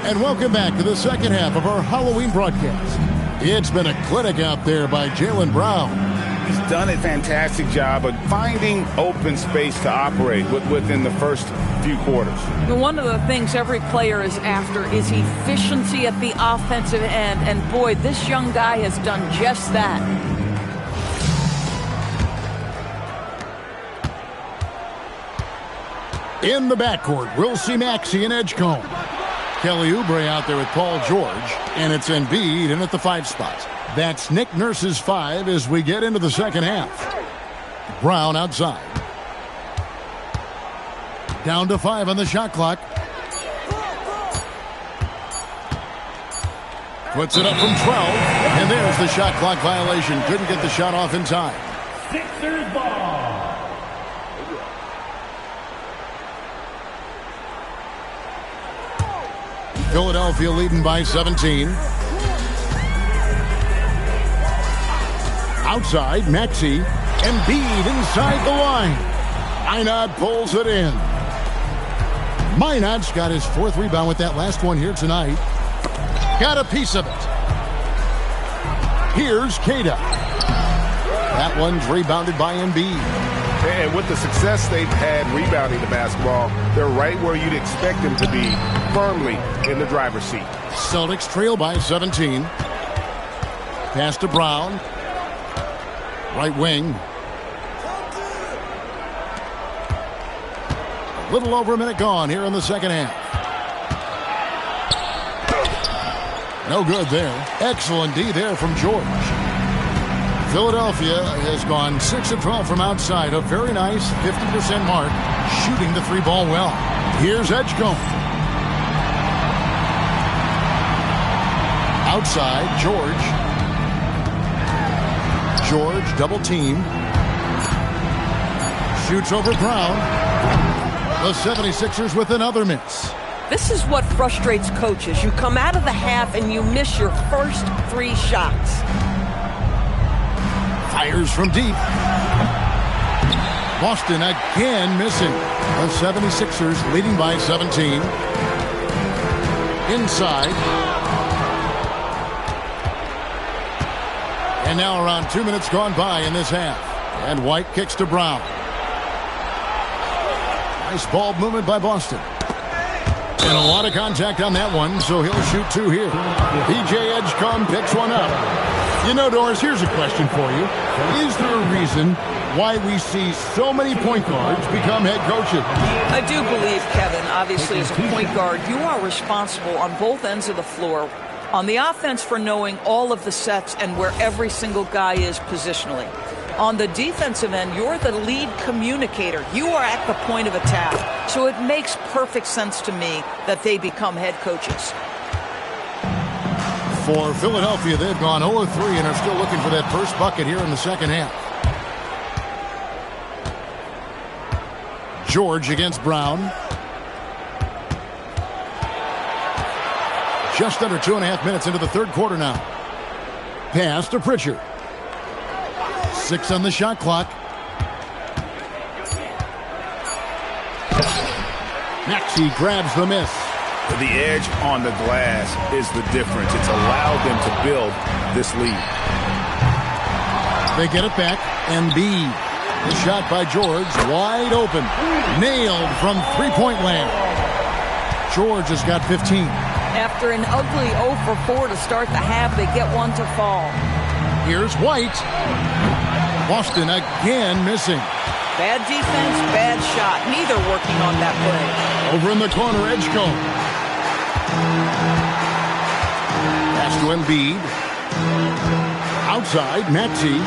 [SPEAKER 1] And welcome back to the second half of our Halloween broadcast. It's been a clinic out there by Jaylen Brown.
[SPEAKER 6] He's done a fantastic job of finding open space to operate within the first few quarters.
[SPEAKER 3] One of the things every player is after is efficiency at the offensive end. And boy, this young guy has done just that.
[SPEAKER 1] In the backcourt, we'll see Maxey and Edgecombe. Kelly Oubre out there with Paul George. And it's Embiid in at the 5 spot. That's Nick Nurse's 5 as we get into the second half. Brown outside. Down to 5 on the shot clock. Puts it up from 12. And there's the shot clock violation. Couldn't get the shot off in time.
[SPEAKER 12] Sixers ball.
[SPEAKER 1] Philadelphia leading by 17. Outside, Maxey. Embiid inside the line. Minot pulls it in. Minot's got his 4th rebound with that last one here tonight. Got a piece of it. Here's Queta. That one's rebounded by Embiid.
[SPEAKER 6] And with the success they've had rebounding the basketball, they're right where you'd expect them to be, firmly in the driver's seat.
[SPEAKER 1] Celtics trail by 17. Pass to Brown. Right wing. A little over a minute gone here in the second half. No good there. Excellent D there from George. Philadelphia has gone 6 of 12 from outside. A very nice 50% mark. Shooting the 3-ball well. Here's Edgecombe. Outside, George. George double teamed. Shoots over Brown. The 76ers with another miss.
[SPEAKER 9] This is what frustrates coaches. You come out of the half and you miss your first 3 shots.
[SPEAKER 1] Fires from deep. Boston again missing. The 76ers leading by 17. Inside. And now around 2 minutes gone by in this half. And White kicks to Brown. Nice ball movement by Boston. And a lot of contact on that one, so he'll shoot 2 here. PJ Edgecombe picks one up. You know, Doris, here's a question for you. Is there a reason why we see so many point guards become head coaches?
[SPEAKER 3] I do believe, Kevin, obviously as a point guard, you are responsible on both ends of the floor. On the offense for knowing all of the sets and where every single guy is positionally. On the defensive end, you're the lead communicator. You are at the point of attack. So it makes perfect sense to me that they become head coaches.
[SPEAKER 1] For Philadelphia, they've gone 0-3 and are still looking for that first bucket here in the second half. George against Brown. Just under 2.5 minutes into the third quarter now. Pass to Pritchard. 6 on the shot clock. Maxey grabs the miss.
[SPEAKER 6] The edge on the glass is the difference. It's allowed them to build this lead.
[SPEAKER 1] They get it back. Embiid. The shot by George. Wide open. Nailed from three-point land. George has got 15.
[SPEAKER 3] After an ugly 0 for 4 to start the half, they get one to fall.
[SPEAKER 1] Here's White. Boston again missing.
[SPEAKER 3] Bad defense, bad shot. Neither working on that play.
[SPEAKER 1] Over in the corner, Edgecombe. Pass to Embiid. Outside, Maxey.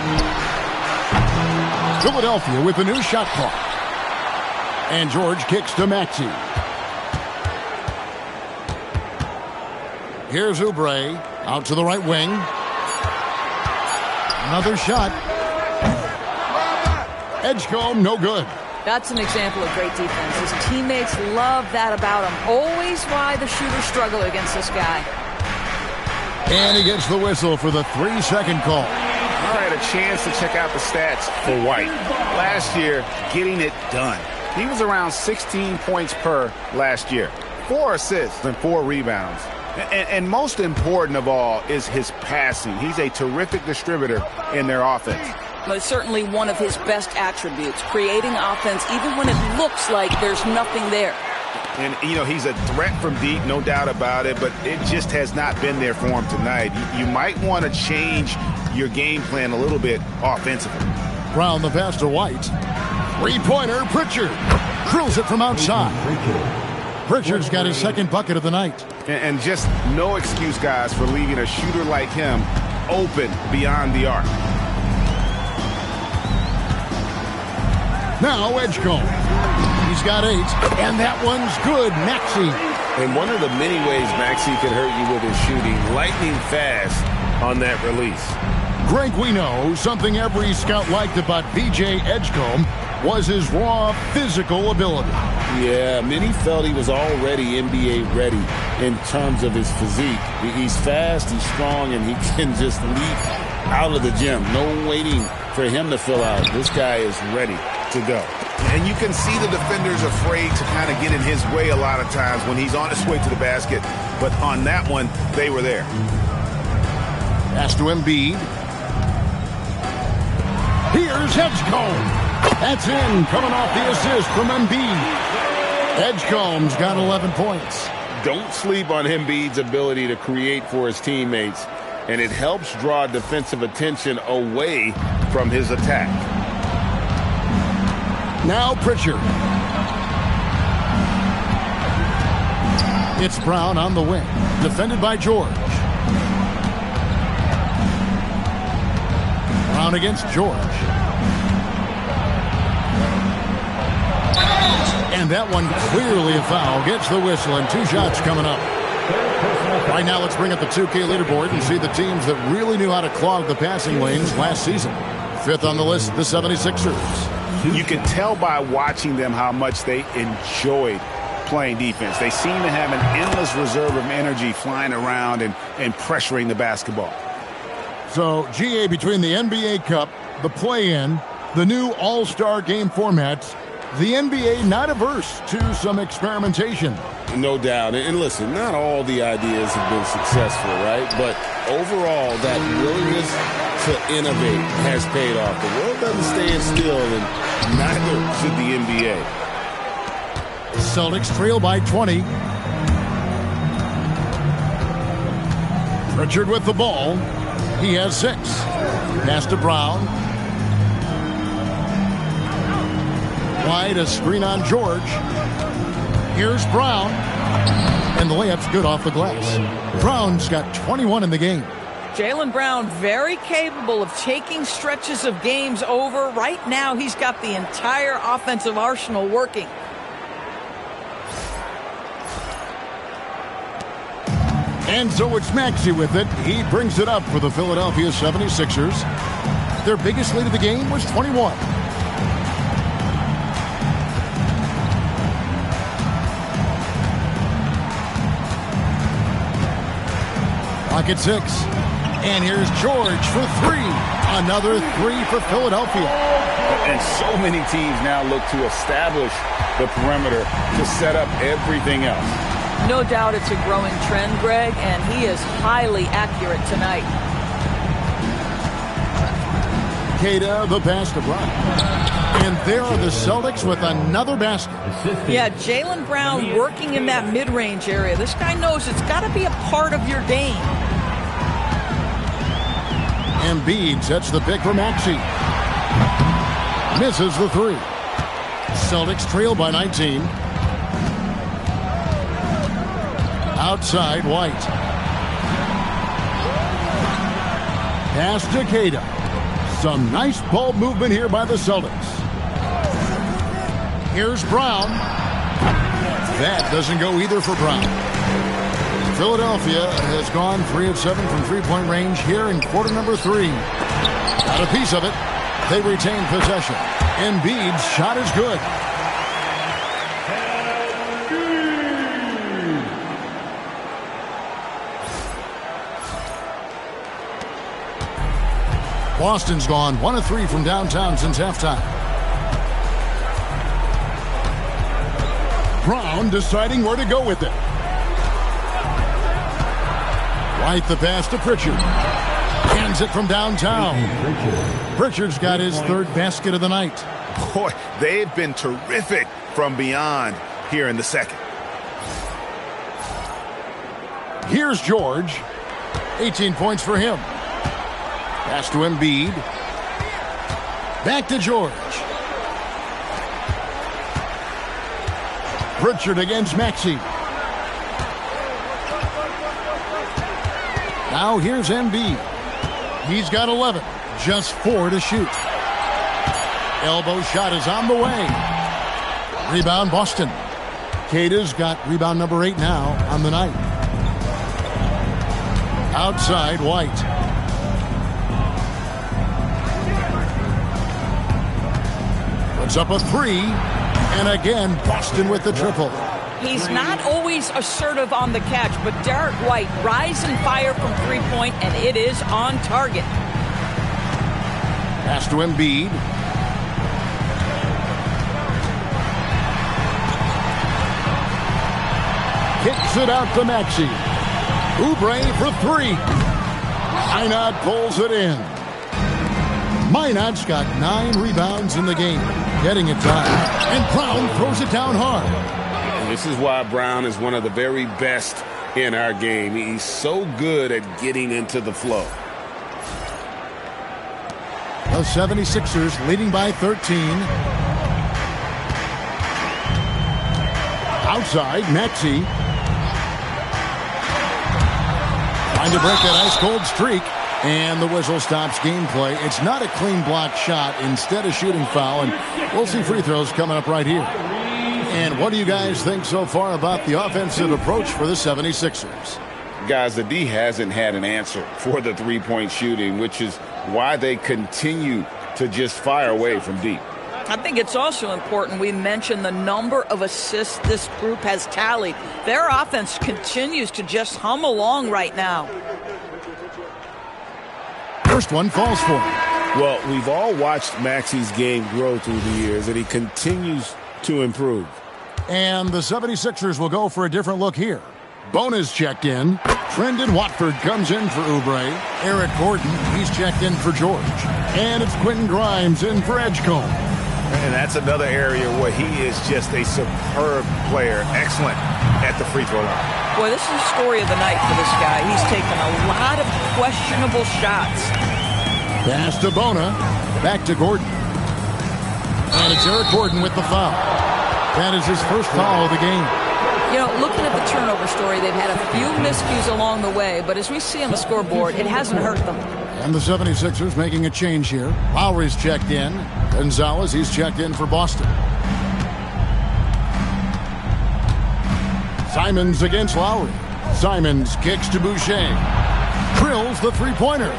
[SPEAKER 1] Philadelphia with the new shot clock. And George kicks to Maxey. Here's Oubre. Out to the right wing. Another shot. Edgecombe, no good.
[SPEAKER 3] That's an example of great defense. His teammates love that about him. Always why the shooters struggle against this guy.
[SPEAKER 1] And he gets the whistle for the 3-second call.
[SPEAKER 6] All right, a chance to check out the stats for White. Last year, getting it done. He was around 16 points per last year. 4 assists and 4 rebounds. And most important of all is his passing. He's a terrific distributor in their offense.
[SPEAKER 3] But certainly one of his best attributes, creating offense even when it looks like there's nothing there.
[SPEAKER 6] And, you know, he's a threat from deep, no doubt about it, but it just has not been there for him tonight. You might want to change your game plan a little bit offensively.
[SPEAKER 1] Brown the pass to White. Three-pointer, Pritchard. Drills it from outside. Pritchard's got his second bucket of the night.
[SPEAKER 6] And just no excuse, guys, for leaving a shooter like him open beyond the arc.
[SPEAKER 1] Now Edgecombe. He's got 8, and that one's good. Maxey.
[SPEAKER 7] And one of the many ways Maxey can hurt you with his shooting, lightning fast on that release.
[SPEAKER 1] Greg, we know something every scout liked about PJ Edgecombe was his raw physical ability.
[SPEAKER 2] Yeah, many felt he was already NBA ready in terms of his physique. He's fast, he's strong, and he can just leap out of the gym. No waiting for him to fill out. This guy is ready to go.
[SPEAKER 6] And you can see the defenders afraid to kind of get in his way a lot of times when he's on his way to the basket. But on that one, they were there.
[SPEAKER 1] Pass to Embiid. Here's Edgecombe. That's in, coming off the assist from Embiid. Edgecombe's got 11 points.
[SPEAKER 2] Don't sleep on Embiid's ability to create for his teammates, and it helps draw defensive attention away from his attack.
[SPEAKER 1] Now Pritchard. It's Brown on the wing, defended by George. Brown against George. And that one clearly a foul. Gets the whistle, and 2 shots coming up. Right now, let's bring up the 2K leaderboard and see the teams that really knew how to clog the passing lanes last season. 5th on the list, the 76ers.
[SPEAKER 6] You can tell by watching them how much they enjoyed playing defense. They seem to have an endless reserve of energy flying around and pressuring the basketball.
[SPEAKER 1] So, GA, between the NBA Cup, the play-in, the new All-Star game formats, the NBA not averse to some experimentation.
[SPEAKER 2] No doubt. And listen, not all the ideas have been successful, right? But overall, that willingness to innovate has paid off. The world doesn't stand still, and neither should the NBA.
[SPEAKER 1] Celtics trail by 20. Pritchard with the ball. He has 6. Pass to Brown. Wide, a screen on George. Here's Brown. And the layup's good off the glass. Brown's got 21 in the game.
[SPEAKER 3] Jaylen Brown very capable of taking stretches of games over. Right now, he's got the entire offensive arsenal working.
[SPEAKER 1] And so it's Maxey with it. He brings it up for the Philadelphia 76ers. Their biggest lead of the game was 21. Pocket 6. And here's George for 3. Another 3 for Philadelphia.
[SPEAKER 6] And so many teams now look to establish the perimeter to set up everything else.
[SPEAKER 3] No doubt it's a growing trend, Greg, and he is highly accurate tonight.
[SPEAKER 1] Queta, the pass to Brown. And there are the Celtics with another basket.
[SPEAKER 3] Yeah, Jaylen Brown working in that mid-range area. This guy knows it's got to be a part of your game.
[SPEAKER 1] Embiid sets the pick for Maxey. Misses the 3. Celtics trail by 19. Outside, White. Pass to Queta. Some nice ball movement here by the Celtics. Here's Brown. That doesn't go either for Brown. Philadelphia has gone 3 of 7 from three-point range here in quarter number 3. Got a piece of it. They retain possession. Embiid's shot is good. Boston's gone 1 of 3 from downtown since halftime. Brown deciding where to go with it. White the pass to Pritchard. Hands it from downtown. Pritchard's got his 3rd basket of the night.
[SPEAKER 6] Boy, they've been terrific from beyond here in the second.
[SPEAKER 1] Here's George. 18 points for him. Pass to Embiid. Back to George. Pritchard against Maxey. Now here's Embiid. He's got 11. Just 4 to shoot. Elbow shot is on the way. Rebound Boston. Queta's got rebound number 8 now on the night. Outside White. Puts up a 3. And again, Boston with the triple.
[SPEAKER 3] He's not always assertive on the catch, but Derek White rise and fire from three-point, and it is on target.
[SPEAKER 1] Pass to Embiid. Kicks it out to Maxey. Oubre for 3. Minot pulls it in. Minot's got 9 rebounds in the game. Getting it done. And Brown throws it down hard.
[SPEAKER 6] This is why Brown is one of the very best in our game. He's so good at getting into the flow.
[SPEAKER 1] The 76ers leading by 13. Outside, Maxey. Trying to break that ice-cold streak. And the whistle stops gameplay. It's not a clean block shot. Instead, a shooting foul. And we'll see free throws coming up right here. And what do you guys think so far about the offensive approach for the 76ers?
[SPEAKER 6] Guys, the D hasn't had an answer for the three-point shooting, which is why they continue to just fire away from deep.
[SPEAKER 3] I think it's also important we mention the number of assists this group has tallied. Their offense continues to just hum along right now.
[SPEAKER 1] First one falls for him.
[SPEAKER 6] Well, we've all watched Maxey's game grow through the years, and he continues to improve.
[SPEAKER 1] And the 76ers will go for a different look here. Bonus checked in. Trendon Watford comes in for Oubre. Eric Gordon, he's checked in for George. And it's Quentin Grimes in for Edgecombe.
[SPEAKER 6] And that's another area where he is just a superb player. Excellent at the free throw line.
[SPEAKER 3] Boy, this is the story of the night for this guy. He's taken a lot of questionable shots.
[SPEAKER 1] Pass to Bona. Back to Gordon. And it's Eric Gordon with the foul. That is his first foul of the game.
[SPEAKER 3] You know, looking at the turnover story, they've had a few miscues along the way, but as we see on the scoreboard, it hasn't hurt them.
[SPEAKER 1] And the 76ers making a change here. Lowry's checked in. Gonzalez, he's checked in for Boston. Simons against Lowry. Simons kicks to Boucher. Drills the three-pointer.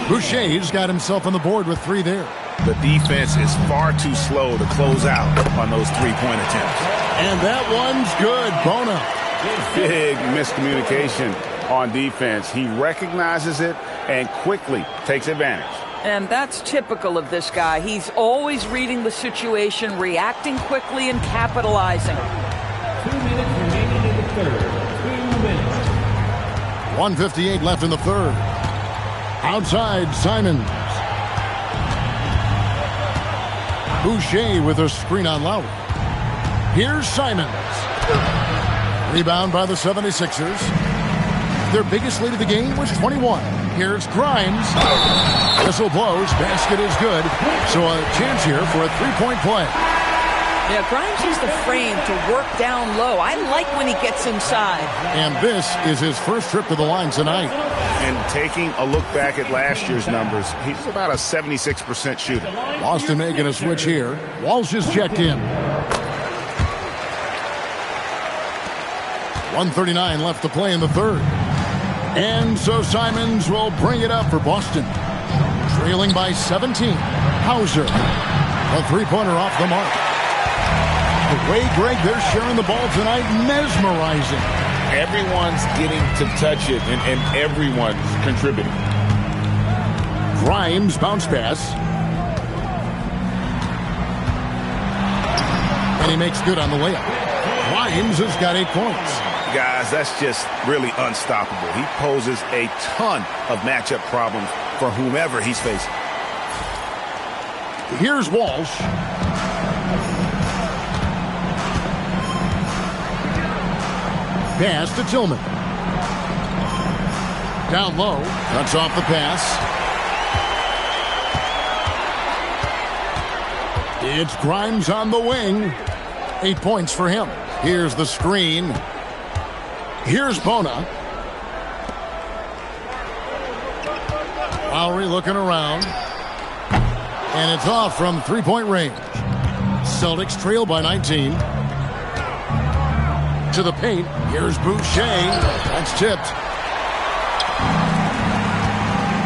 [SPEAKER 1] Boucher's got himself on the board with 3 there.
[SPEAKER 6] The defense is far too slow to close out on those three-point attempts.
[SPEAKER 1] And that one's good. Bona.
[SPEAKER 6] Big miscommunication on defense. He recognizes it and quickly takes advantage.
[SPEAKER 3] And that's typical of this guy. He's always reading the situation, reacting quickly, and capitalizing.
[SPEAKER 12] 2 minutes remaining in the third. 2 minutes.
[SPEAKER 1] 1:58 left in the third. Outside, Simons. Boucher with a screen on Lowry. Here's Simons. Rebound by the 76ers. Their biggest lead of the game was 21. Here's Grimes. Whistle blows. Basket is good. So a chance here for a three-point play.
[SPEAKER 3] Yeah, Grimes has the frame to work down low. I like when he gets inside.
[SPEAKER 1] And this is his first trip to the line tonight.
[SPEAKER 6] And taking a look back at last year's numbers, he's about a 76% shooter.
[SPEAKER 1] Boston making a switch here. Walsh is checked in. 1:39 left to play in the third. And so Simons will bring it up for Boston. Trailing by 17. Hauser. A three-pointer off the mark. The way, Greg, they're sharing the ball tonight, mesmerizing.
[SPEAKER 2] Everyone's getting to touch it, and everyone's contributing.
[SPEAKER 1] Grimes, bounce pass. And he makes good on the layup. Grimes has got 8 points.
[SPEAKER 6] Guys, that's just really unstoppable. He poses a ton of matchup problems for whomever he's facing.
[SPEAKER 1] Here's Walsh. Pass to Tillman. Down low. Cuts off the pass. It's Grimes on the wing. 8 points for him. Here's the screen. Here's Bona. Lowry looking around. And it's off from three-point range. Celtics trail by 19. To the paint. Here's Boucher. That's tipped.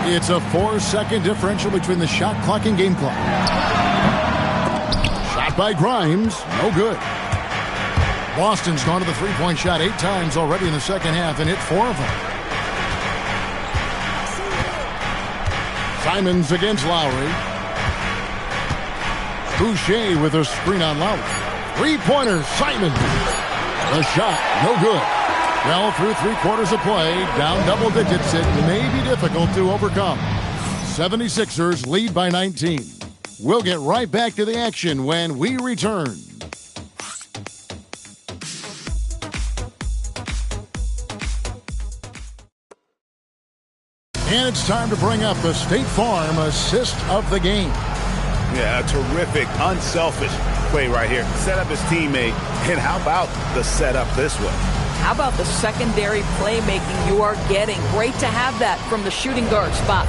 [SPEAKER 1] It's a 4-second differential between the shot clock and game clock. Shot by Grimes. No good. Boston's gone to the three-point shot 8 times already in the second half and hit 4 of them. Simons against Lowry. Boucher with a screen on Lowry. Three-pointer, Simons. The shot, no good. Well, through 3/4 of play, down double digits, it may be difficult to overcome. 76ers lead by 19. We'll get right back to the action when we return. And it's time to bring up the State Farm assist of the game.
[SPEAKER 6] Yeah, a terrific, unselfish play right here. Set up his teammate, and how about the setup this way?
[SPEAKER 3] How about the secondary playmaking you are getting? Great to have that from the shooting guard spot.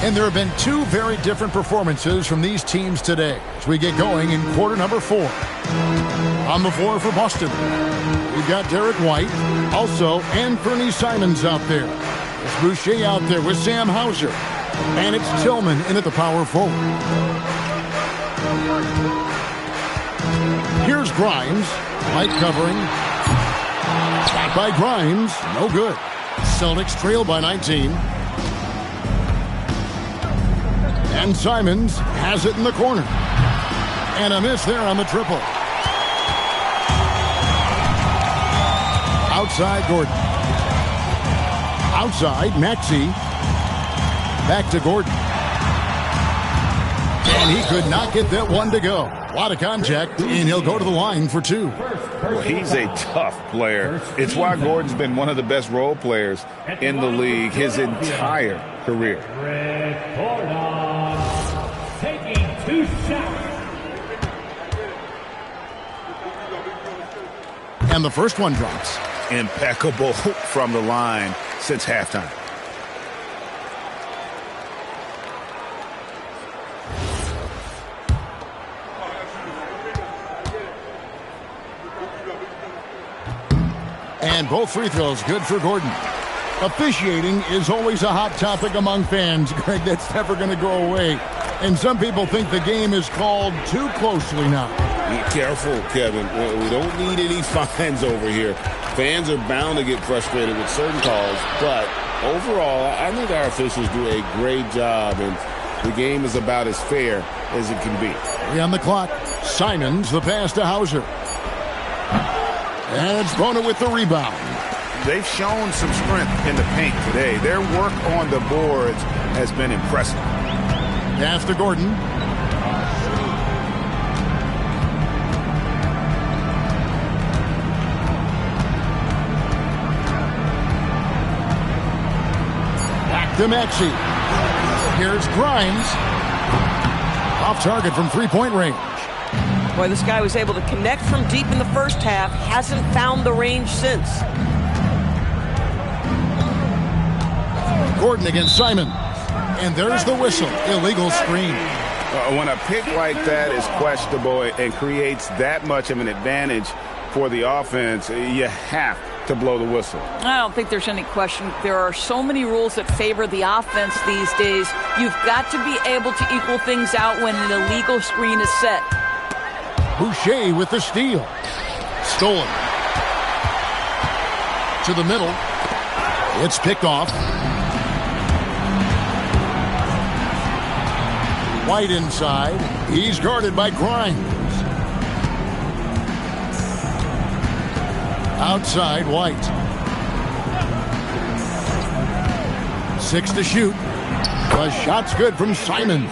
[SPEAKER 1] And there have been 2 very different performances from these teams today as we get going in quarter number 4. On the floor for Boston, we've got Derek White, also Anthony Simons out there. It's Boucher out there with Sam Hauser. And it's Tillman in at the power forward. Here's Grimes. Light covering. Shot by Grimes. No good. Celtics trail by 19. And Simons has it in the corner. And a miss there on the triple. Outside Gordon. Outside Maxey. Back to Gordon. And he could not get that one to go. A lot of contact, and he'll go to the line for 2.
[SPEAKER 6] Well, he's a tough player. It's why Gordon's been one of the best role players in the league his entire career.
[SPEAKER 12] Taking 2 shots.
[SPEAKER 1] And the first one drops.
[SPEAKER 6] Impeccable from the line since halftime.
[SPEAKER 1] And both free throws good for Gordon. Officiating is always a hot topic among fans, Greg. That's never going to go away. And some people think the game is called too closely now.
[SPEAKER 2] Be careful, Kevin. We don't need any fines over here. Fans are bound to get frustrated with certain calls, but overall, I think our officials do a great job, and the game is about as fair as it can be.
[SPEAKER 1] 3 on the clock. Simons, the pass to Hauser. And it's Bona with the rebound.
[SPEAKER 6] They've shown some strength in the paint today. Their work on the boards has been impressive.
[SPEAKER 1] Pass to Gordon. Back to Maxey. Here's Grimes. Off target from three-point range.
[SPEAKER 9] Boy, this guy was able to connect from deep in the first half. Hasn't found the range since.
[SPEAKER 1] Gordon against Simon. And there's the whistle. Illegal screen.
[SPEAKER 6] When a pick like that is questionable and creates that much of an advantage for the offense, you have to blow the whistle.
[SPEAKER 3] I don't think there's any question. There are so many rules that favor the offense these days. You've got to be able to equal things out when an illegal screen is set.
[SPEAKER 1] Boucher with the steal. Stolen. To the middle. It's picked off. White inside. He's guarded by Grimes. Outside, White. 6 to shoot. The shot's good from Simons.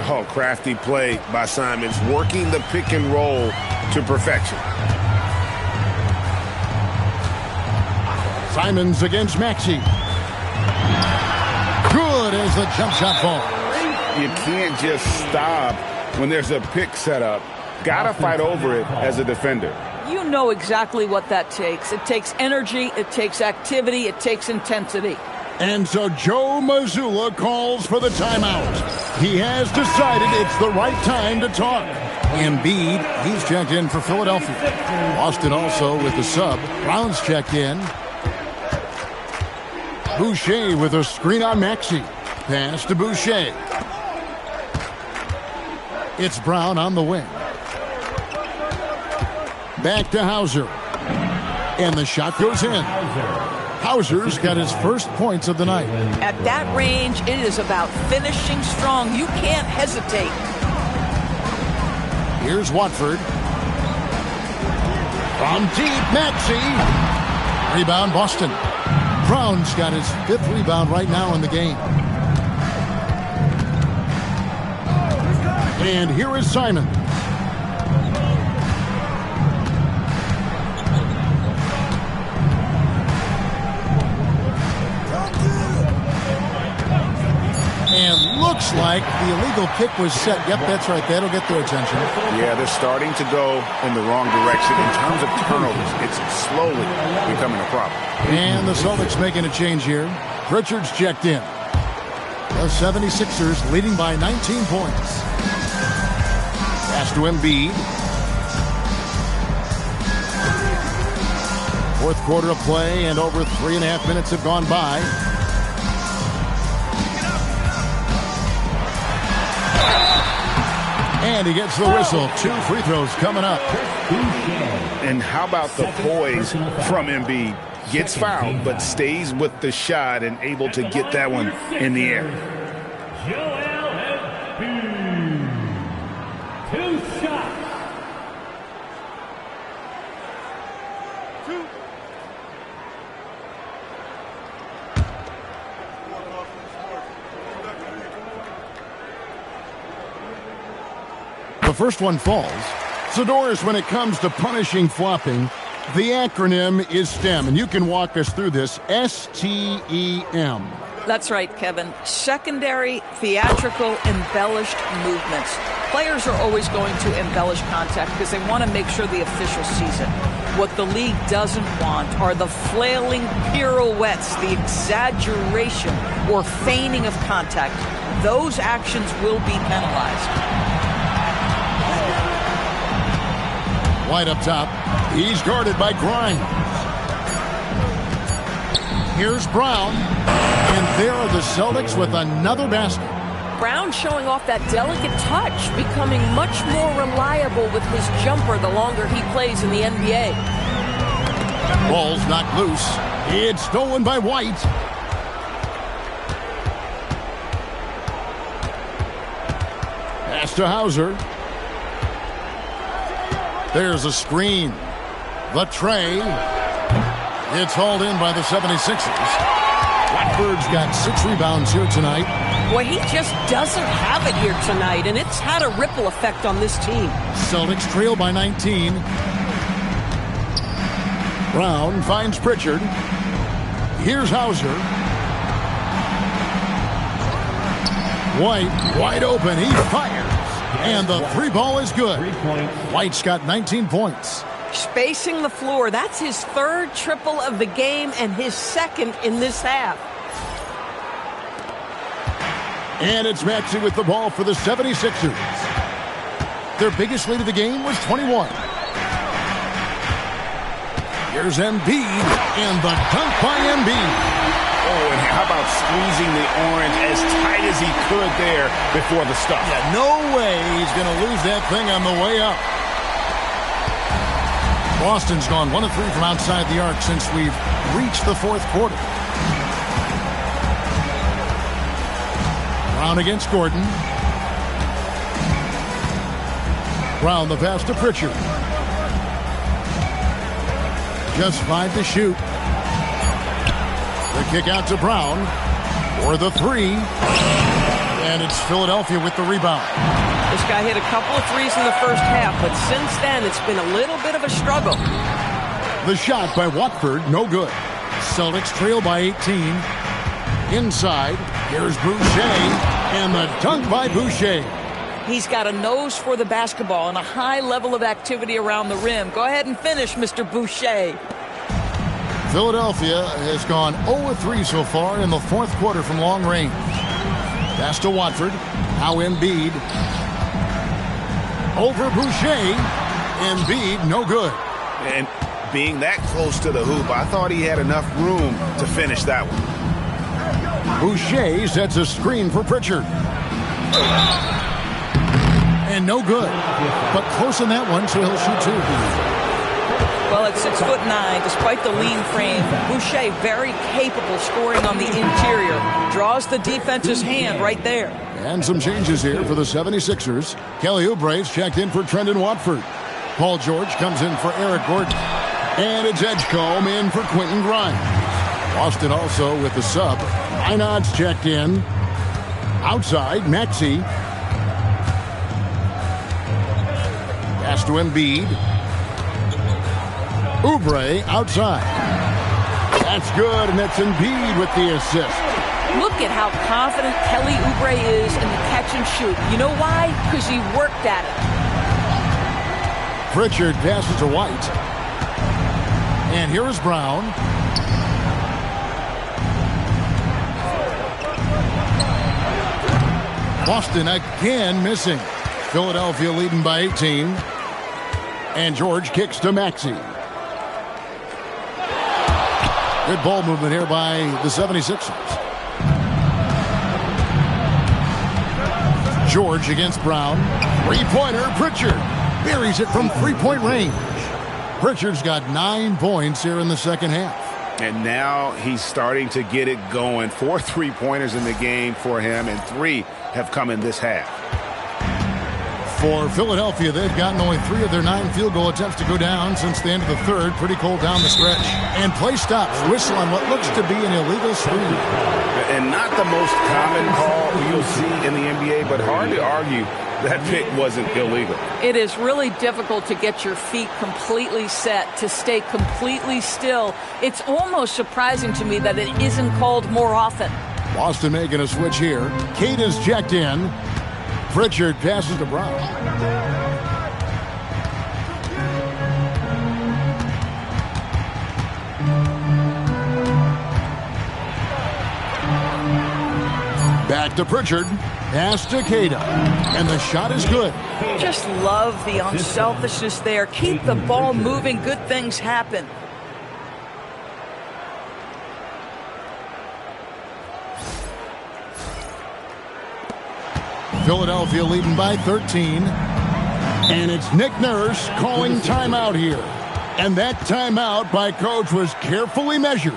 [SPEAKER 6] Oh, crafty play by Simons, working the pick and roll to perfection.
[SPEAKER 1] Simons against Maxey. Good as the jump shot falls.
[SPEAKER 6] You can't just stop when there's a pick set up. Gotta fight over it as a defender.
[SPEAKER 3] You know exactly what that takes. It takes energy, it takes activity, it takes intensity.
[SPEAKER 1] And so Joe Mazzulla calls for the timeout. He has decided it's the right time to talk. Embiid, he's checked in for Philadelphia. Boston also with the sub. Brown's checked in. Boucher with a screen on Maxey. Pass to Boucher. It's Brown on the wing. Back to Hauser. And the shot goes in. Hauser's got his first points of the night.
[SPEAKER 3] At that range, it is about finishing strong. You can't hesitate.
[SPEAKER 1] Here's Watford. From deep, Maxey. Rebound, Boston. Brown's got his 5th rebound right now in the game. And here is Simon. And looks like the illegal kick was set. Yep, that's right. That'll get their attention.
[SPEAKER 6] Yeah, they're starting to go in the wrong direction in terms of turnovers. It's slowly becoming a problem.
[SPEAKER 1] And the Celtics making a change here. Pritchard's checked in. The 76ers leading by 19 points. Pass to Embiid. 4th quarter of play, and over 3.5 minutes have gone by. And he gets the whistle. 2 free throws coming up.
[SPEAKER 6] And how about the poise from Embiid? Gets fouled, but stays with the shot and able to get that one in the air.
[SPEAKER 12] Two shots.
[SPEAKER 1] The first one falls. So, Doris, when it comes to punishing flopping, the acronym is STEM, and you can walk us through this. STEM.
[SPEAKER 3] That's right, Kevin. Secondary, theatrical, embellished movements. Players are always going to embellish contact because they want to make sure the official sees it. What the league doesn't want are the flailing pirouettes, the exaggeration or feigning of contact. Those actions will be penalized.
[SPEAKER 1] White up top. He's guarded by Grimes. Here's Brown. And there are the Celtics with another basket.
[SPEAKER 9] Brown showing off that delicate touch, becoming much more reliable with his jumper the longer he plays in the NBA.
[SPEAKER 1] Ball's knocked loose. It's stolen by White. Pass to Hauser. There's a screen. The tray. It's hauled in by the 76ers. Watford's got 6 rebounds here tonight.
[SPEAKER 9] Boy, he just doesn't have it here tonight, and it's had a ripple effect on this team.
[SPEAKER 1] Celtics trail by 19. Brown finds Pritchard. Here's Hauser. White wide open. He fires. And the 3 ball is good. White's got 19 points.
[SPEAKER 9] Spacing the floor. That's his 3rd triple of the game and his 2nd in this half.
[SPEAKER 1] And it's Maxey with the ball for the 76ers. Their biggest lead of the game was 21. Here's Embiid, and the dunk by Embiid.
[SPEAKER 6] Oh, and how about squeezing the orange as tight as he could there before the stop?
[SPEAKER 1] Yeah, no way he's going to lose that thing on the way up. Boston's gone 1 of 3 from outside the arc since we've reached the 4th quarter. Brown against Gordon. Brown the pass to Pritchard. Just 5 to shoot. The kick out to Brown for the 3. And it's Philadelphia with the rebound.
[SPEAKER 9] This guy hit a couple of threes in the first half, but since then it's been a little bit of a struggle.
[SPEAKER 1] The shot by Watford, no good. Celtics trail by 18. Inside, here's Boucher, and the dunk by Boucher.
[SPEAKER 3] He's got a nose for the basketball and a high level of activity around the rim. Go ahead and finish, Mr. Boucher.
[SPEAKER 1] Philadelphia has gone 0 of 3 so far in the 4th quarter from long range. Pass to Watford. Now Embiid. Over Boucher. Embiid, no good.
[SPEAKER 6] And being that close to the hoop, I thought he had enough room to finish that one.
[SPEAKER 1] Boucher sets a screen for Pritchard. And no good. But close in that one, so he'll shoot 2.
[SPEAKER 3] Well, at 6'9", despite the lean frame, Boucher very capable scoring on the interior. Draws the defense's hand right there.
[SPEAKER 1] And some changes here for the 76ers. Kelly Oubre's checked in for Trendon Watford. Paul George comes in for Eric Gordon. And it's Edgecombe in for Quentin Grimes. Boston also with the sub. Einad's checked in. Outside, Maxey. Pass to Embiid. Oubre outside. That's good, and that's Embiid with the assist.
[SPEAKER 9] Look at how confident Kelly Oubre is in the catch and shoot. You know why? Because he worked at it.
[SPEAKER 1] Pritchard passes to White. And here is Brown. Boston again missing. Philadelphia leading by 18. And George kicks to Maxey. Good ball movement here by the 76ers. George against Brown. 3-pointer, Pritchard. Buries it from 3-point range. Pritchard's got 9 points here in the second half.
[SPEAKER 6] And now he's starting to get it going. 4 3-pointers in the game for him, and 3 have come in this half.
[SPEAKER 1] For Philadelphia, they've gotten only 3 of their 9 field goal attempts to go down since the end of the 3rd. Pretty cold down the stretch. And play stops. Whistle on what looks to be an illegal screen.
[SPEAKER 6] And not the most common call you'll see in the NBA, but hard to argue that pick wasn't illegal.
[SPEAKER 3] It is really difficult to get your feet completely set, to stay completely still. It's almost surprising to me that it isn't called more often.
[SPEAKER 1] Boston making a switch here. Kate is checked in. Pritchard passes to Brown. Back to Pritchard. Pass to Cada. And the shot is good.
[SPEAKER 3] Just love the unselfishness there. Keep the ball moving. Good things happen.
[SPEAKER 1] Philadelphia leading by 13. And it's Nick Nurse calling timeout here. And that timeout by coach was carefully measured,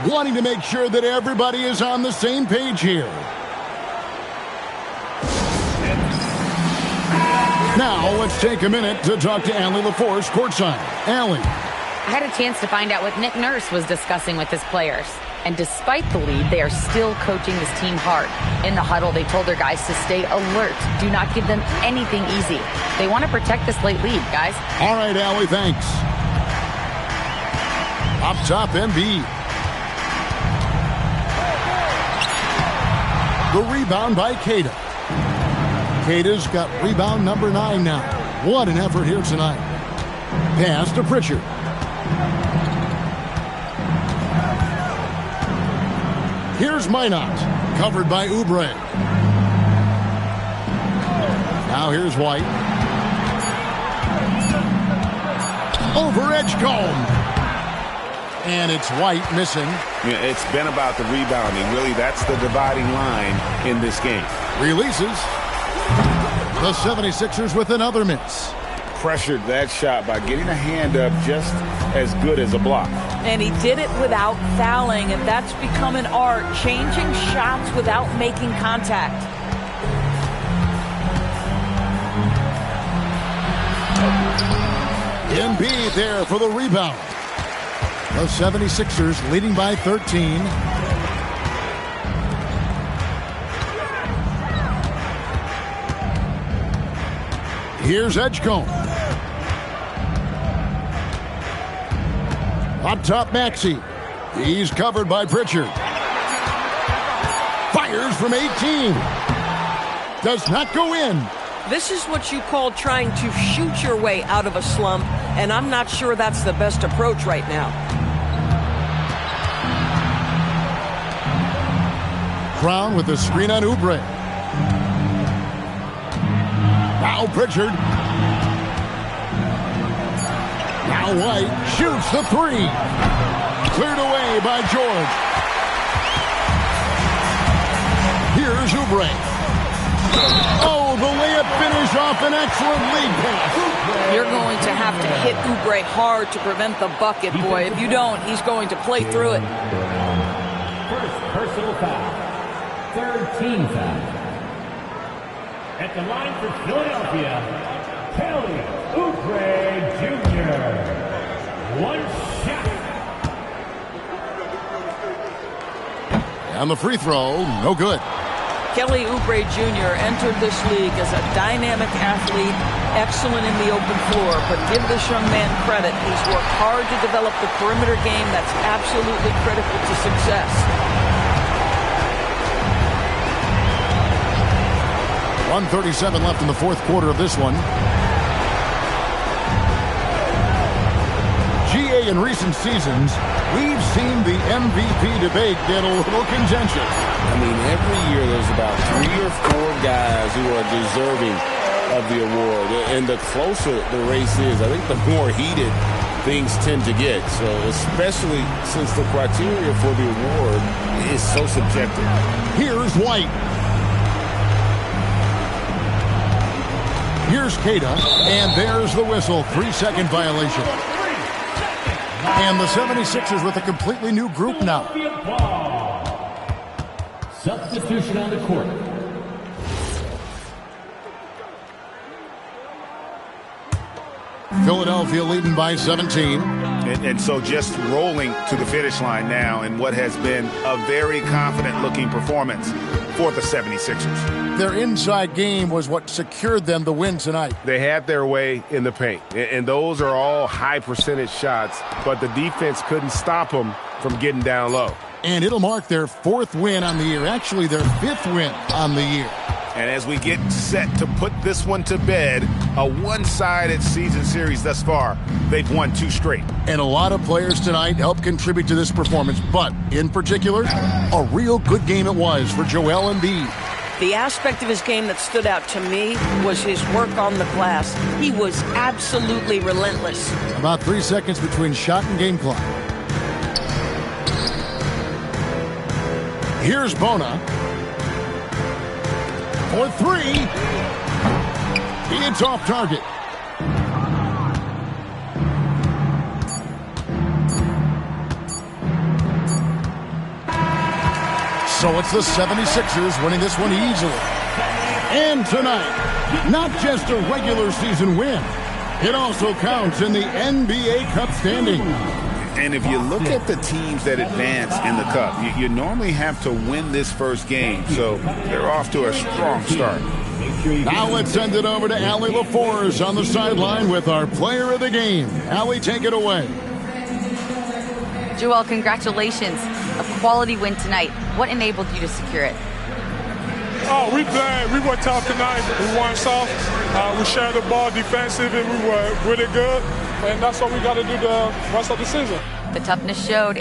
[SPEAKER 1] wanting to make sure that everybody is on the same page here. Now, let's take a minute to talk to Allie LaForce courtside. Allie.
[SPEAKER 4] I had a chance to find out what Nick Nurse was discussing with his players. And despite the lead, they are still coaching this team hard. In the huddle, they told their guys to stay alert. Do not give them anything easy. They want to protect this late lead, guys.
[SPEAKER 1] All right, Allie, thanks. Up top, Embiid. The rebound by Cada. Cada's got rebound number 9 now. What an effort here tonight. Pass to Pritchard. Here's Minot, covered by Oubre. Now here's White. Over Edgecombe. And it's White missing.
[SPEAKER 6] Yeah, it's been about the rebounding. Really, that's the dividing line in this game.
[SPEAKER 1] Releases. The 76ers with another miss.
[SPEAKER 6] Pressured that shot by getting a hand up just as good as a block.
[SPEAKER 3] And he did it without fouling, and that's become an art, changing shots without making contact.
[SPEAKER 1] Embiid there for the rebound. The 76ers leading by 13. Here's Edgecombe. Up top, Maxey. He's covered by Pritchard. Fires from 18. Does not go in.
[SPEAKER 9] This is what you call trying to shoot your way out of a slump, and I'm not sure that's the best approach right now.
[SPEAKER 1] Brown with the screen on Oubre. Now Pritchard. Now White shoots the 3. Cleared away by George. Here's Oubre. Oh, the layup finish off an excellent lead pass.
[SPEAKER 3] You're going to have to hit Oubre hard to prevent the bucket, boy. If you don't, he's going to play through it.
[SPEAKER 12] First personal foul. Third team foul. At the line for Philadelphia, Kelly Oubre Jr. One shot.
[SPEAKER 1] And the free throw, no good.
[SPEAKER 3] Kelly Oubre Jr. entered this league as a dynamic athlete, excellent in the open floor, but give this young man credit. He's worked hard to develop the perimeter game that's absolutely critical to success.
[SPEAKER 1] 1:37 left in the fourth quarter of this one. GA in recent seasons, we've seen the MVP debate get a little contentious.
[SPEAKER 2] I mean, every year there's about 3 or 4 guys who are deserving of the award. And the closer the race is, I think the more heated things tend to get. So especially since the criteria for the award is so subjective.
[SPEAKER 1] Here's White. Here's Cada, and there's the whistle. 3-second violation. And the 76ers with a completely new group now.
[SPEAKER 12] Substitution on the court.
[SPEAKER 1] Philadelphia leading by 17.
[SPEAKER 6] And so just rolling to the finish line now in what has been a very confident-looking performance for the 76ers.
[SPEAKER 1] Their inside game was what secured them the win tonight.
[SPEAKER 7] They had their way in the paint, and those are all high-percentage shots, but the defense couldn't stop them from getting down low.
[SPEAKER 1] And it'll mark their 4th win on the year, actually their 5th win on the year.
[SPEAKER 6] And as we get set to put this one to bed, a one-sided season series thus far, they've won 2 straight.
[SPEAKER 1] And a lot of players tonight helped contribute to this performance, but in particular, a real good game it was for Joel Embiid.
[SPEAKER 9] The aspect of his game that stood out to me was his work on the glass. He was absolutely relentless.
[SPEAKER 1] About 3 seconds between shot and game clock. Here's Bona. For 3. It's off target. So it's the 76ers winning this one easily. And tonight, not just a regular season win, it also counts in the NBA Cup standing.
[SPEAKER 6] And if you look at the teams that advance in the Cup, you normally have to win this first game, so they're off to a strong start.
[SPEAKER 1] Now let's send it over to Allie LaForce on the sideline with our player of the game. Allie, take it away.
[SPEAKER 4] Joel, congratulations. A quality win tonight. What enabled you to secure it?
[SPEAKER 13] Oh, we played. We were tough tonight. We won soft. We shared the ball defensively. We were really good. And that's what we got to do the rest of the season.
[SPEAKER 4] The toughness showed.